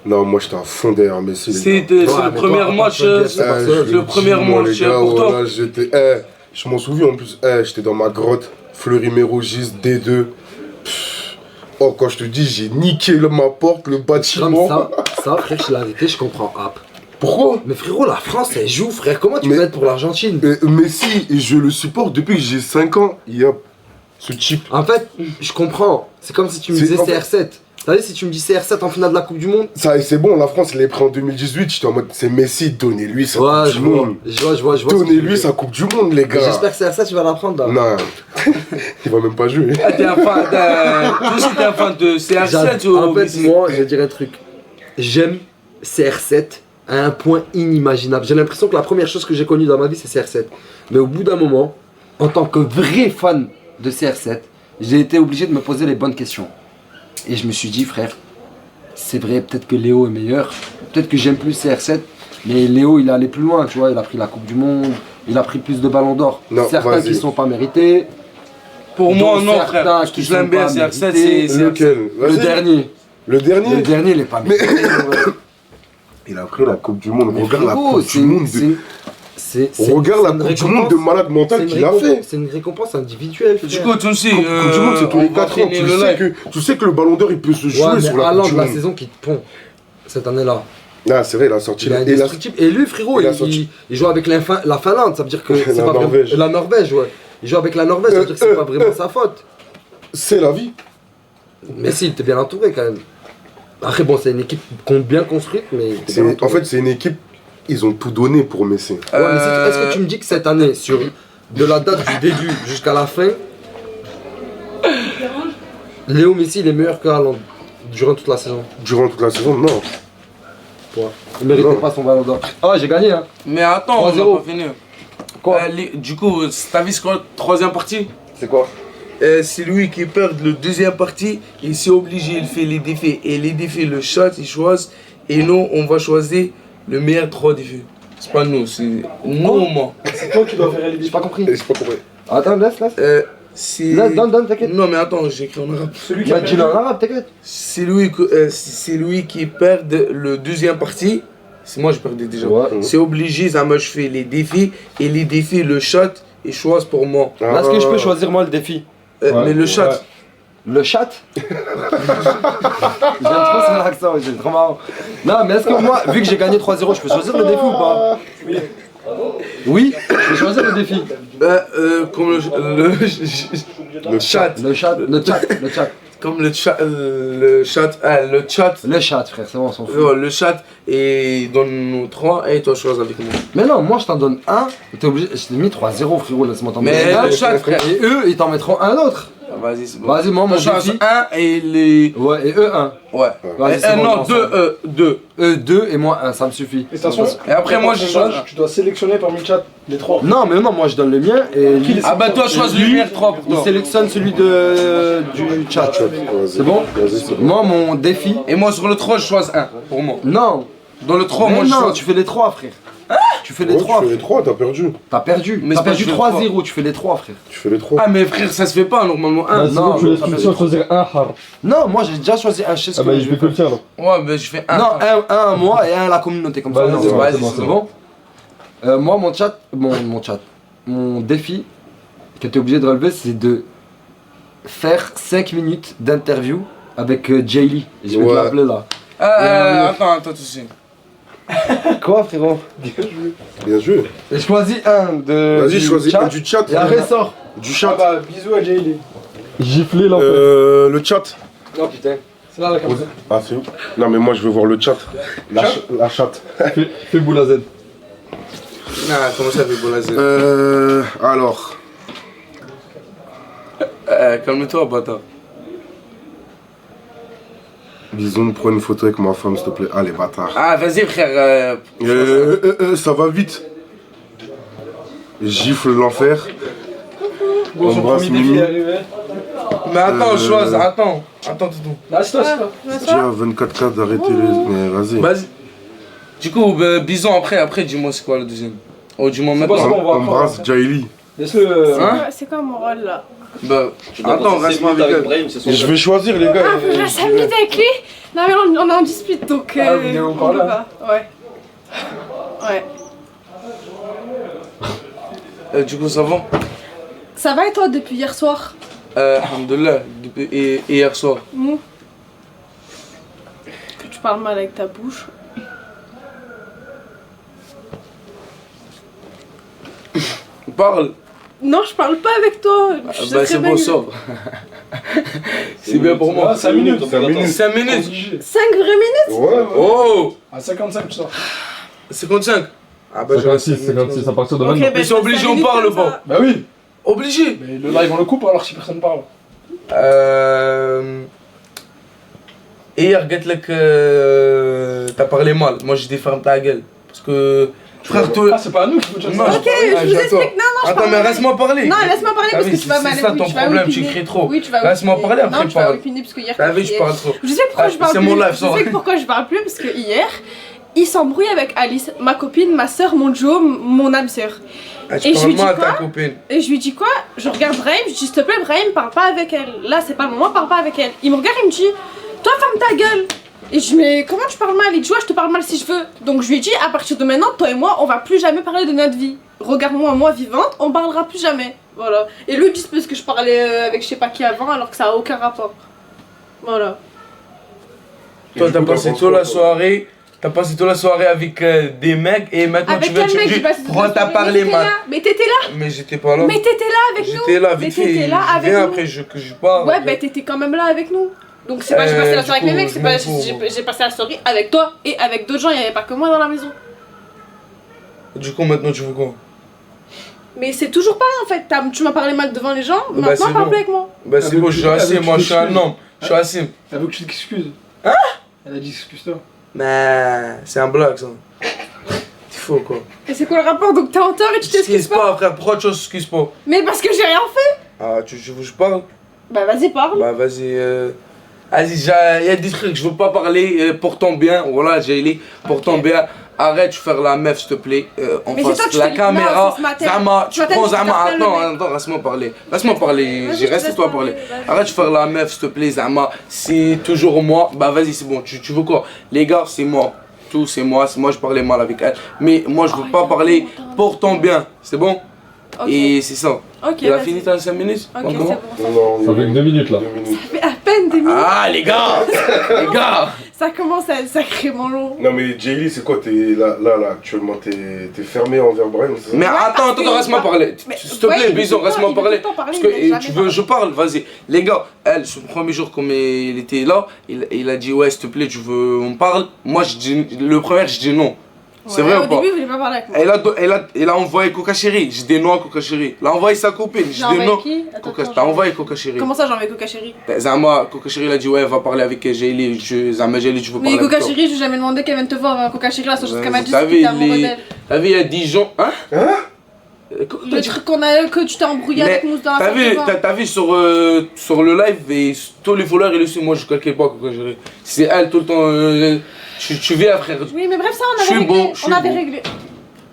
Non, moi, j'étais à fond derrière Messi. les gars. C'est Ouais, le mais premier toi, match, Antoine Diaz, c'est Barcelone. je le le premier dis, moi, match les gars, pour toi. voilà, j'étais. Je m'en souviens en plus. J'étais dans ma grotte, Fleury-Mérogis, D2. Pff. Oh, quand je te dis, j'ai niqué ma porte, le Comme bâtiment. ça, frère, je dis la vérité, je comprends. Pourquoi Mais frérot, la France, elle joue, frère. Comment tu Mais- peux être pour l'Argentine? Messi, je le supporte depuis que j'ai 5 ans. Il y a ce type. En fait, je comprends. C'est comme si tu me C'est- disais en fait- CR7. T'as vu, si tu me dis CR7 en finale de la Coupe du Monde? Ça, c'est bon, la France, il est pris en 2018. J'étais en mode, c'est Messi, donnez-lui sa Ouais, Coupe je du vois. Monde. Je vois ce que tu veux Donnez-lui dire. sa Coupe du Monde, les gars. J'espère que CR7, tu vas la prendre là. Non, il va même pas jouer. Ah, t'es un fan, toi aussi t'es un fan de CR7 ou En fait, Messi? moi, je vais dire un truc. J'aime CR7 à un point inimaginable. J'ai l'impression que la première chose que j'ai connue dans ma vie, c'est CR7. Mais au bout d'un moment, en tant que vrai fan de CR7, j'ai été obligé de me poser les bonnes questions. Et je me suis dit, frère, c'est vrai, peut-être que Léo est meilleur. Peut-être que j'aime plus CR7. Mais Léo, il est allé plus loin, tu vois. Il a pris la Coupe du Monde. Il a pris plus de ballons d'or. Non, Certains vas-y. qui ne sont pas mérités. Pour moi, dont non, certains frère. Parce que qui je l'aime sont bien, pas CR7, mérités. c'est. Lequel Le Vas-y. dernier. Le dernier Le dernier, il est pas mérité. Il a pris la Coupe du Monde. Mais Regarde la frérot, Coupe du Monde. Regarde la une Coupe du récompense- Monde de malade mental c'est une qu'il a récompense- fait. C'est une récompense individuelle. Du frère. coup, tu sais, Coupe du Monde, c'est tous les on va 4 ans. entraîner le live. Tu sais que le Ballon d'Or, il peut se jouer Ouais, mais sur la Haaland, Coupe du la Monde. saison qui te pond cette année-là. Ah, c'est vrai, il a sorti Il est la. indestructible. Et lui, frérot, il a il sorti- il joue avec la Finlande. Ça veut dire que c'est La pas vraiment- Norvège. La Norvège, ouais. Il joue avec la Norvège, ça veut dire que c'est pas vraiment sa faute. C'est la vie. Mais si, il était bien entouré quand même. Après, bon, c'est une équipe bien construite, mais. il était bien En entouré. fait, c'est une équipe. Ils ont tout donné pour Messi. Ouais, mais est-ce que tu me dis que cette année, sur de la date du début jusqu'à la fin, Léo Messi il est meilleur que Haaland durant toute la saison? Durant toute la saison, non. Il méritait Non. pas son ballon d'or. Ah, j'ai gagné, hein. Mais attends, on 3-0. va pas finir. Quoi? Du coup, t'as vu ce qu'on troisième partie? C'est quoi? C'est lui qui perd le deuxième partie, il s'est obligé, il fait les défis. Et les défis, le chat, il choisit. Et nous, on va choisir le meilleur 3 défis. C'est pas nous, c'est nous ou moi. C'est toi qui dois faire les J'ai pas compris. J'ai pas compris. Attends, laisse. C'est... Donne, t'inquiète. Non mais attends, j'ai écrit en arabe. Celui qui a Bah, dis-le en arabe, t'inquiète. C'est lui qui perd le deuxième partie. C'est moi, je perdais déjà. Ouais. C'est obligé, ça m'a fait les défis. Et les défis, le chat, il choisit pour moi. Est-ce que je peux choisir moi le défi? Mais le chat, Le chat? J'aime trop son accent, c'est trop marrant. Non, mais est-ce que moi, vu que j'ai gagné 3-0, je peux choisir le défi ou pas? Oui, je peux choisir le défi. comme le chat. Le chat. Comme le chat, le chat, Le chat, frère, c'est bon, on s'en fout. le chat, et donne-nous 3 et toi choisis avec moi. Mais non, moi je t'en donne un, t'es obligé, je t'ai mis 3-0, frérot, laisse-moi t'en Mais mettre un. le chat, frère. Et eux, ils t'en mettront un autre. Vas-y, c'est bon. Vas-y, moi, mon Toi, choisis défi. 1 et les. Ouais, et eux, un. Ouais. Vas-y, c'est bon, non, ensemble. 2. Eux, deux, et moi, un, ça me suffit. Et de toute façon, Et après, moi, j'ai choisi. tu dois sélectionner parmi le chat les 3. Non, mais non, moi je donne le mien, et lui, Ah bah, toi, choisis le meilleur 3 pour il toi. sélectionne celui du chat. Vas-y. C'est bon? Vas-y, c'est bon. Moi, mon défi. Et moi, sur le 3, je choisis 1 pour moi. Non, Dans le 3, mais moi, je non, choisis. tu fais les 3, frère. Tu fais les Ouais, 3. tu fais les 3, t'as perdu. T'as perdu. Mais T'as c'est pas perdu que je fais 3-0, tu fais les 3, frère. Tu fais les 3. Ah, mais frère, ça se fait pas normalement 1. Non, tu non, laisses t'as Christian perdu. choisir un hard. Non, moi j'ai déjà choisi un, je sais ce Ah bah que je je vais vais que le faire. faire là. Ouais, mais je fais 1. Non, un à moi et un à la communauté, comme ça. Vas-y, non, c'est bon, vas-y, c'est bon, c'est c'est bon. Moi, mon défi que tu es obligé de relever, c'est de faire 5 minutes d'interview avec Jay Lee. Je vais te Ouais. l'appeler là. Attends, tout de suite. Quoi, frérot? Bien joué. J'ai choisi un de. Vas-y, choisis un du chat. Et après, sort. Du Ah chat. bah, bisous à Jaylee. Gifler l'enfer. Le chat. Non, putain. C'est là la caméra. Ah, c'est où? Non, mais moi, je veux voir le chat. La chatte. Fais boule à Z. Non, comment ça fait Bolazé Alors. Calme-toi, bâtard. Bison, prends une photo avec ma femme, s'il te plaît. Allez, bâtard. Ah, vas-y, frère. Ça va vite. Gifle l'enfer. Bon, son Embrasse premier défi Mimi. est arrivé. Mais attends, choisis, attends, Toutou. Là, c'est toi, c'est toi. Dis à 24K d'arrêter les. Mais vas-y. Vas-y. Du coup, Bison, après, dis-moi c'est quoi le deuxième. Oh, dis-moi C'est bon, maintenant. on va Embrasse Jaili. Laisse-le. Hein? C'est quoi mon rôle là? Bah, attends, reste-moi avec elle. Je vais choisir, les gars. Ah, faut que je reste 5 minutes avec lui? Non, mais on est en dispute donc. Ah, vous venez en on parler, peut pas. Ouais. Ouais. Du coup, ça va? Ça va et toi depuis hier soir? Alhamdoulilah, et hier soir. Que tu parles mal avec ta bouche. Parle. Non, je parle pas avec toi. Je suis Bah, très c'est belle. bon, sors. C'est bien pour moi. 5 minutes. 5 minutes. 5 minutes. 5 vraies minutes? Ouais. Oh, À 55, tu sors. 55. Ah bah, 56 à partir de Ok, maintenant. bah, Mais c'est obligé, cinq on minutes parle comme pas. ça. Bah oui. Obligé. Mais le live, on le coupe alors si personne parle. Hier, Gatlek, t'as parlé mal. Moi, j'ai dit ferme ta gueule. Parce que. Frère, toi. Ah, c'est pas à nous qu'il faut dire Non, ça. Ok, je vous explique. Non, je Attends, parle mais mal. laisse-moi parler. Non, laisse-moi parler parce que tu vas mal. C'est ça oui, ton tu vas problème, tu opiner. cries trop. Oui, tu vas Laisse-moi opiner. parler, après Non, tu vas parle. opiner parce que hier. T'as t'as vu, je crié. parle trop. Je sais pourquoi je parle C'est plus. mon live, Je ça. sais pourquoi je parle plus parce que hier, il s'embrouille avec Alice, ma copine, ma soeur, mon Joe, mon âme sœur. Ah, Et tu je parles lui dis mal à ta quoi copine. Et je lui dis quoi? Je regarde Brahim, je dis s'il te plaît Brahim, parle pas avec elle. Là c'est pas le moment, parle pas avec elle. Il me regarde, il me dit toi ferme ta gueule. Et je dis mais comment tu parles mal? Il dit ouais je te parle mal si je veux. Donc je lui ai dit à partir de maintenant, toi et moi on va plus jamais parler de notre vie. Regarde-moi moi vivante, on parlera plus jamais. Voilà. Et lui il dit parce que je parlais avec je sais pas qui avant alors que ça a aucun rapport. Voilà. Toi, t'as passé toute la soirée avec des mecs et maintenant Avec tu veux quel mec te j'ai passé toute pourquoi la t'as soirée? parlé Mais t'étais mal? là. Mais t'étais là. Mais j'étais pas là. Mais t'étais là avec nous. J'étais là, Mais vite fait. t'étais là Je avec viens nous. après, que je parle. Ouais, bah t'étais quand même là avec nous. Donc c'est pas j'ai passé la soirée avec du mes coup, mecs, c'est pas je m'en fous. j'ai passé la soirée avec toi et avec d'autres gens, il y avait pas que moi dans la maison. Du coup, maintenant tu veux quoi? Mais c'est toujours pareil en fait, tu m'as parlé mal devant les gens, Bah, maintenant c'est parle bon. plus avec moi. Bah c'est bon, je suis assis, moi je suis un homme. Je suis assis. Elle veut que tu t'excuses. Hein? Elle a dit excuse-toi. Mais c'est un blague ça. C'est faux quoi. Et c'est quoi le rapport? Donc t'es en tort et tu t'excuses T'excuses pas? pas frère, pourquoi tu t'excuses pas? Mais parce que j'ai rien fait. Ah, tu veux que je parle? Bah vas-y parle. Bah vas-y, vas-y, il y a des trucs, je veux pas parler pour ton bien, voilà, Jaili, pour ton bien. Arrête de faire la meuf s'il te plaît, en Mais face c'est toi, de tu la fais- caméra. non, c'est ce matin. Zama, Ce tu matin, prends tu Zama, t'appelles le mec. attends, laisse-moi parler. Laisse-moi parler, Vas-y, j'ai je te resté laisse toi parler, parler. vas-y. Arrête de faire la meuf s'il te plaît, Zama. C'est toujours moi, bah vas-y, c'est bon, tu veux quoi? Les gars, c'est moi. Tout, c'est moi je parlais mal avec elle. Mais moi je veux pas parler pour ton bien, c'est bon? Ok. Et c'est ça. Ok, Il a vas-y. fini dans 5 minutes? Ok, Comment? c'est bon. Non, Ça fait que 2 minutes là. 2 minutes. Ça fait à peine 2 minutes. Ah les gars! Les gars! Ça commence à être sacrément long. Non mais Jaili, c'est quoi? T'es là actuellement, t'es fermé envers Brian, c'est ça? Mais Ouais, attends, parce que- laisse-moi parler. Mais- S'il te ouais, plaît, il veut Bison, tout le temps- laisse-moi il veut parler. tout le temps parler, Parce que il a tu jamais veux, parlé. je parle, vas-y. Les gars, elle, ce premier jour, comme il était là, il a dit ouais, s'il te plaît, tu veux, on parle. Moi, je dis, le premier, je dis non. C'est Ouais, vrai ou au pas? début, il voulait pas parler avec moi. Elle a envoyé Coca Chéri, j'ai dit non à Coca Chéri. Elle a envoyé sa copine, j'ai J'ai dit envoyé non. qui? Attends, Coca- attends, T'as j'ai- envoyé Coca Chéri. Comment ça, j'ai envoyé Coca Chéri? Zama, Coca Chéri, il a dit ouais, va parler avec Jaili. Zama, Jaili, tu veux Mais parler avec Coca toi. Chéri, je lui ai jamais demandé qu'elle vienne te voir. Coca Chéri, la seule chose qu'elle m'a dit, T'as c'est vu, que t'es amoureux d'elle. t'as vu, il y a 10 gens. Hein? Comment t'as Le dit? truc que tu t'es embrouillé Mais avec Mousse dans la t'as salle vu, de bain. t'as vu sur le live et tous les followers, ils le moi je calcule pas Coca Chéri. C'est elle tout le temps. Tu viens frère. Oui, mais bref, ça, on Je suis avait beau, réglé. je suis On avait beau. réglé.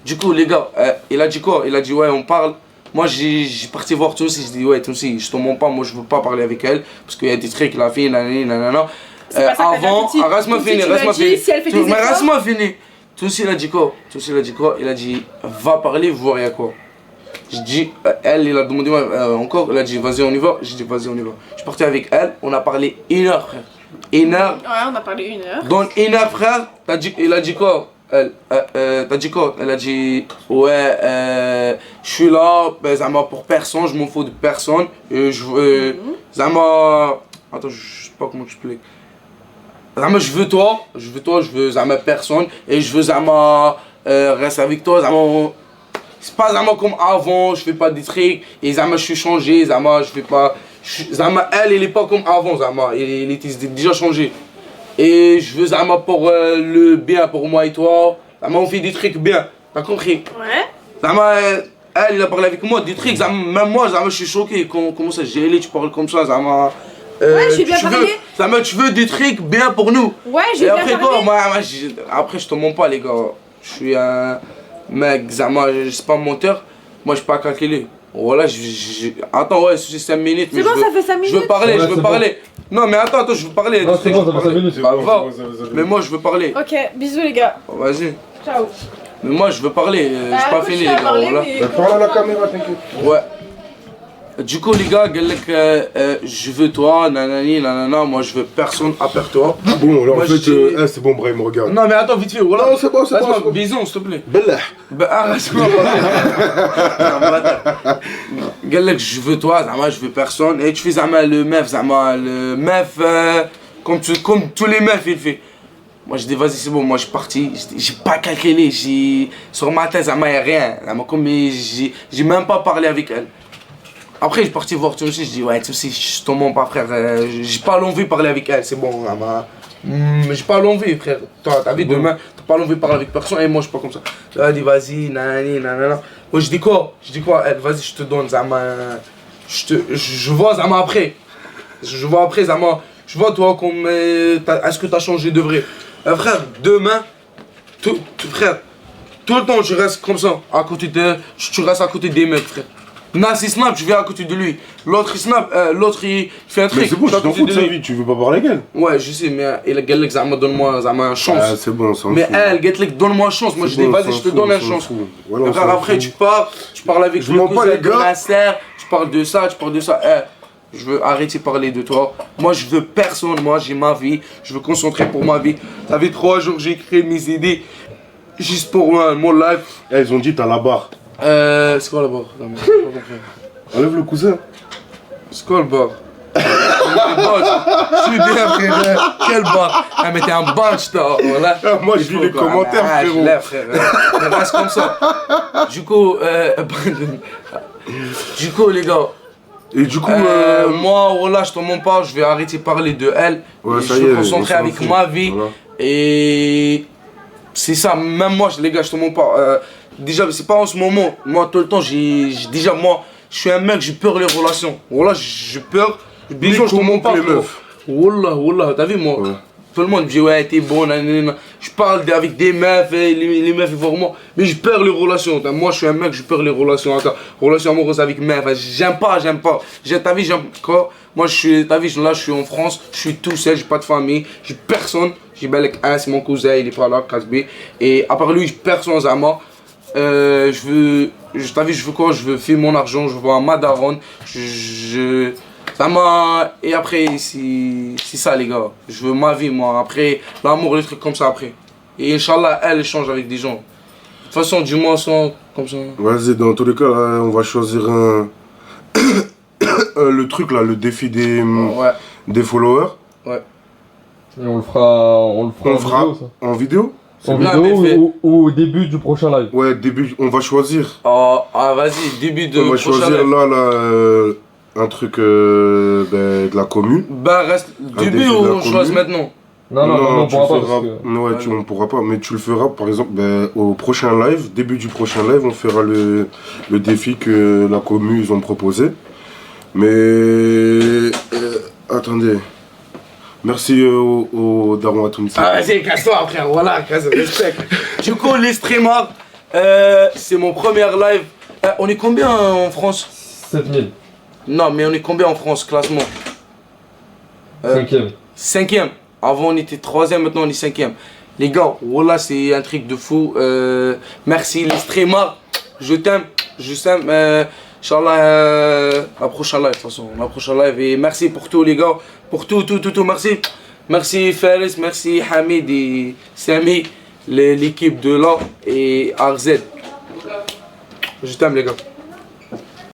Du coup les gars, il a dit quoi? Il a dit ouais on parle. Moi j'ai parti voir toi aussi, je dis ouais toi aussi, je te mens pas, moi je veux pas parler avec elle parce qu'il y a des trucs qu'il a fait, nanana. C'est pas ça que t'as Avant, dit. reste-moi Tout de finir, suite, tu reste-moi lui as dit, finir. si elle fait des Mais efforts. reste-moi finir. Tout aussi il a dit quoi? Il a dit va parler, voir il y a quoi. Je dis, il a demandé encore, il a dit vas-y on y va, j'ai dit vas-y on y va. Je suis parti avec elle, on a parlé 1 heure frère. 1 heure. Ouais, on a parlé 1 heure. Dans 1 heure frère, il a dit quoi? T'as dit quoi? Elle a dit ouais, je suis là, ben, zama pour personne, je m'en fous de personne. Je veux. Zama. Attends, je sais pas comment t'expliquer. Zama, je veux zama personne. Et je veux zama rester avec toi. Zama. C'est pas zama comme avant, je fais pas des trucs. Et zama, je suis changé. Zama, je fais pas. Zama, elle est pas comme avant, zama. Il était déjà changé. Et je veux Zama pour le bien pour moi et toi. Zama on fait des trucs bien, t'as compris? Ouais. Zama elle il a parlé avec moi des trucs, Zama, même moi Zama je suis choqué. Comment ça j'ai tu parles comme ça Zama? Ouais j'ai bien parlé. Zama tu veux des trucs bien pour nous. Ouais j'ai bien parlé. Après je te mens pas les gars. Je suis un mec Zama, c'est pas un menteur. Moi je suis pas calculé. Voilà, attends, ouais, c'est 5 minutes. C'est bon, ça fait 5 minutes. Je veux parler. Non, mais attends, je veux parler. Non, c'est bon, ça fait 5 minutes. Mais moi, je veux parler. Ok, bisous les gars. Vas-y. Ciao. Mais moi, je veux parler. J'ai pas fini, les gars. Voilà. Parle à la caméra, t'inquiète. Ouais. Du coup, les gars, je veux toi, nanani, nanana, moi je veux personne à part toi. Bon, alors en fait, c'est bon, Brahim, regarde. Non, mais attends, vite fait, voilà. Non, c'est bon, c'est bon. Bison, s'il te plaît. Bellah. Arrête-moi, je veux toi, Zama, je veux personne. Et tu fais Zama le meuf, comme tous les meufs, il fait. Moi je dis vas-y c'est bon, moi je suis parti, j'ai pas calculé, sur ma tête Zama y'a rien, j'ai même pas parlé avec elle. Après j'ai parti voir Toussi, je dis ouais Toussi, je te mens pas frère, j'ai pas l'envie de parler avec elle, c'est bon Zama. J'ai pas l'envie frère, toi t'as vu demain, t'as pas l'envie de parler avec personne et moi je suis pas comme ça. Elle dit vas-y, nanani, nanana. Moi je dis quoi, elle, vas-y je te donne Zama, je vois Zama après. Je vois après Zama, je vois toi comme, est-ce que t'as changé de vrai. Frère, demain, frère, tout le temps tu restes comme ça, tu restes à côté des mecs frère. Nas il snap, je viens à côté de lui. L'autre il snap, l'autre il fait un truc. Mais c'est bon, tu t'en fous de sa vie, tu veux pas parler avec elle? Ouais, je sais, mais elle Galek Zama donne-moi une chance. Ah, c'est bon, ça. Mais elle, Galek donne-moi une chance. Moi je dis vas-y, je te donne une chance. Frère, après tu parles avec le cousin de ma sœur, tu parles de ça. Je veux arrêter de parler de toi. Moi, je veux personne. Moi, j'ai ma vie. Je veux concentrer pour ma vie. Ça fait 3 jours j'ai créé mes idées. Juste pour moi, mon live. Ils ont dit t'as la barre. C'est quoi la barre? Enlève le cousin. C'est quoi le barre? Je suis bien frère. Quelle barre? Ah mais t'es un bunch toi. Voilà. Moi je lis les commentaires frérot. Je lève frère. Mais reste comme ça. Du coup, les gars. Et du coup, moi, voilà, je te mens pas, je vais arrêter de parler de elle. Ouais, je vais me concentrer avec ma vie. Voilà. Et c'est ça, même moi, les gars, je te mens pas. Déjà, c'est pas en ce moment. Moi, tout le temps, déjà, moi, je suis un mec, j'ai peur des relations. Voilà, j'ai peur. Bisous, je te mens pas. Wallah, t'as vu, moi. Ouais. Tout le monde me dit, ouais, t'es bon, nanana. Je parle avec des meufs, les meufs, ils voient moi. Mais je perds les relations. Moi, je suis un mec, je perds les relations. Relations amoureuses avec meufs. J'aime pas. T'as vu, j'aime quoi? Moi, t'as vu, là, je suis en France. Je suis tout seul, j'ai pas de famille. J'ai personne. J'ai Belek 1, c'est mon cousin, il est pas là, Kasbi. Et à part lui, j'ai personne Zama. T'as vu, je veux quoi? Je veux faire mon argent, je veux un madaron. Et après, c'est ça les gars. Je veux ma vie moi. Après, l'amour, les trucs comme ça après. Et Inch'Allah, elle change avec des gens. De toute façon, dis-moi ça, comme ça. Vas-y, dans tous les cas, là, on va choisir le truc là, le défi des followers. Ouais. Et on le fera en vidéo. En vidéo ou au début du prochain live. Ouais, on va choisir. Ah vas-y, début de on va choisir live. Là, un truc de la commune. Bah reste début ou on choisit maintenant? Non, on pourra pas. Ouais, on pourra pas, mais tu le feras par exemple au prochain live, début du prochain live, on fera le défi que la commune ils ont proposé. Mais attendez. Merci au Daron Atoumsi. Ah vas-y, casse-toi frère, voilà, respect. Du coup les streamers, c'est mon premier live. On est combien en France? 7000. Non mais on est combien en France, classement? 5ème. 5ème. Avant on était 3ème, maintenant on est 5ème. Les gars, voilà c'est un truc de fou. Merci les streamers, je t'aime. Inch'Allah, la prochaine live de toute façon, la prochaine live. Et merci pour tout les gars, pour tout, merci. Merci Faris, merci Hamid et Sami, l'équipe de là et RZ. Je t'aime les gars.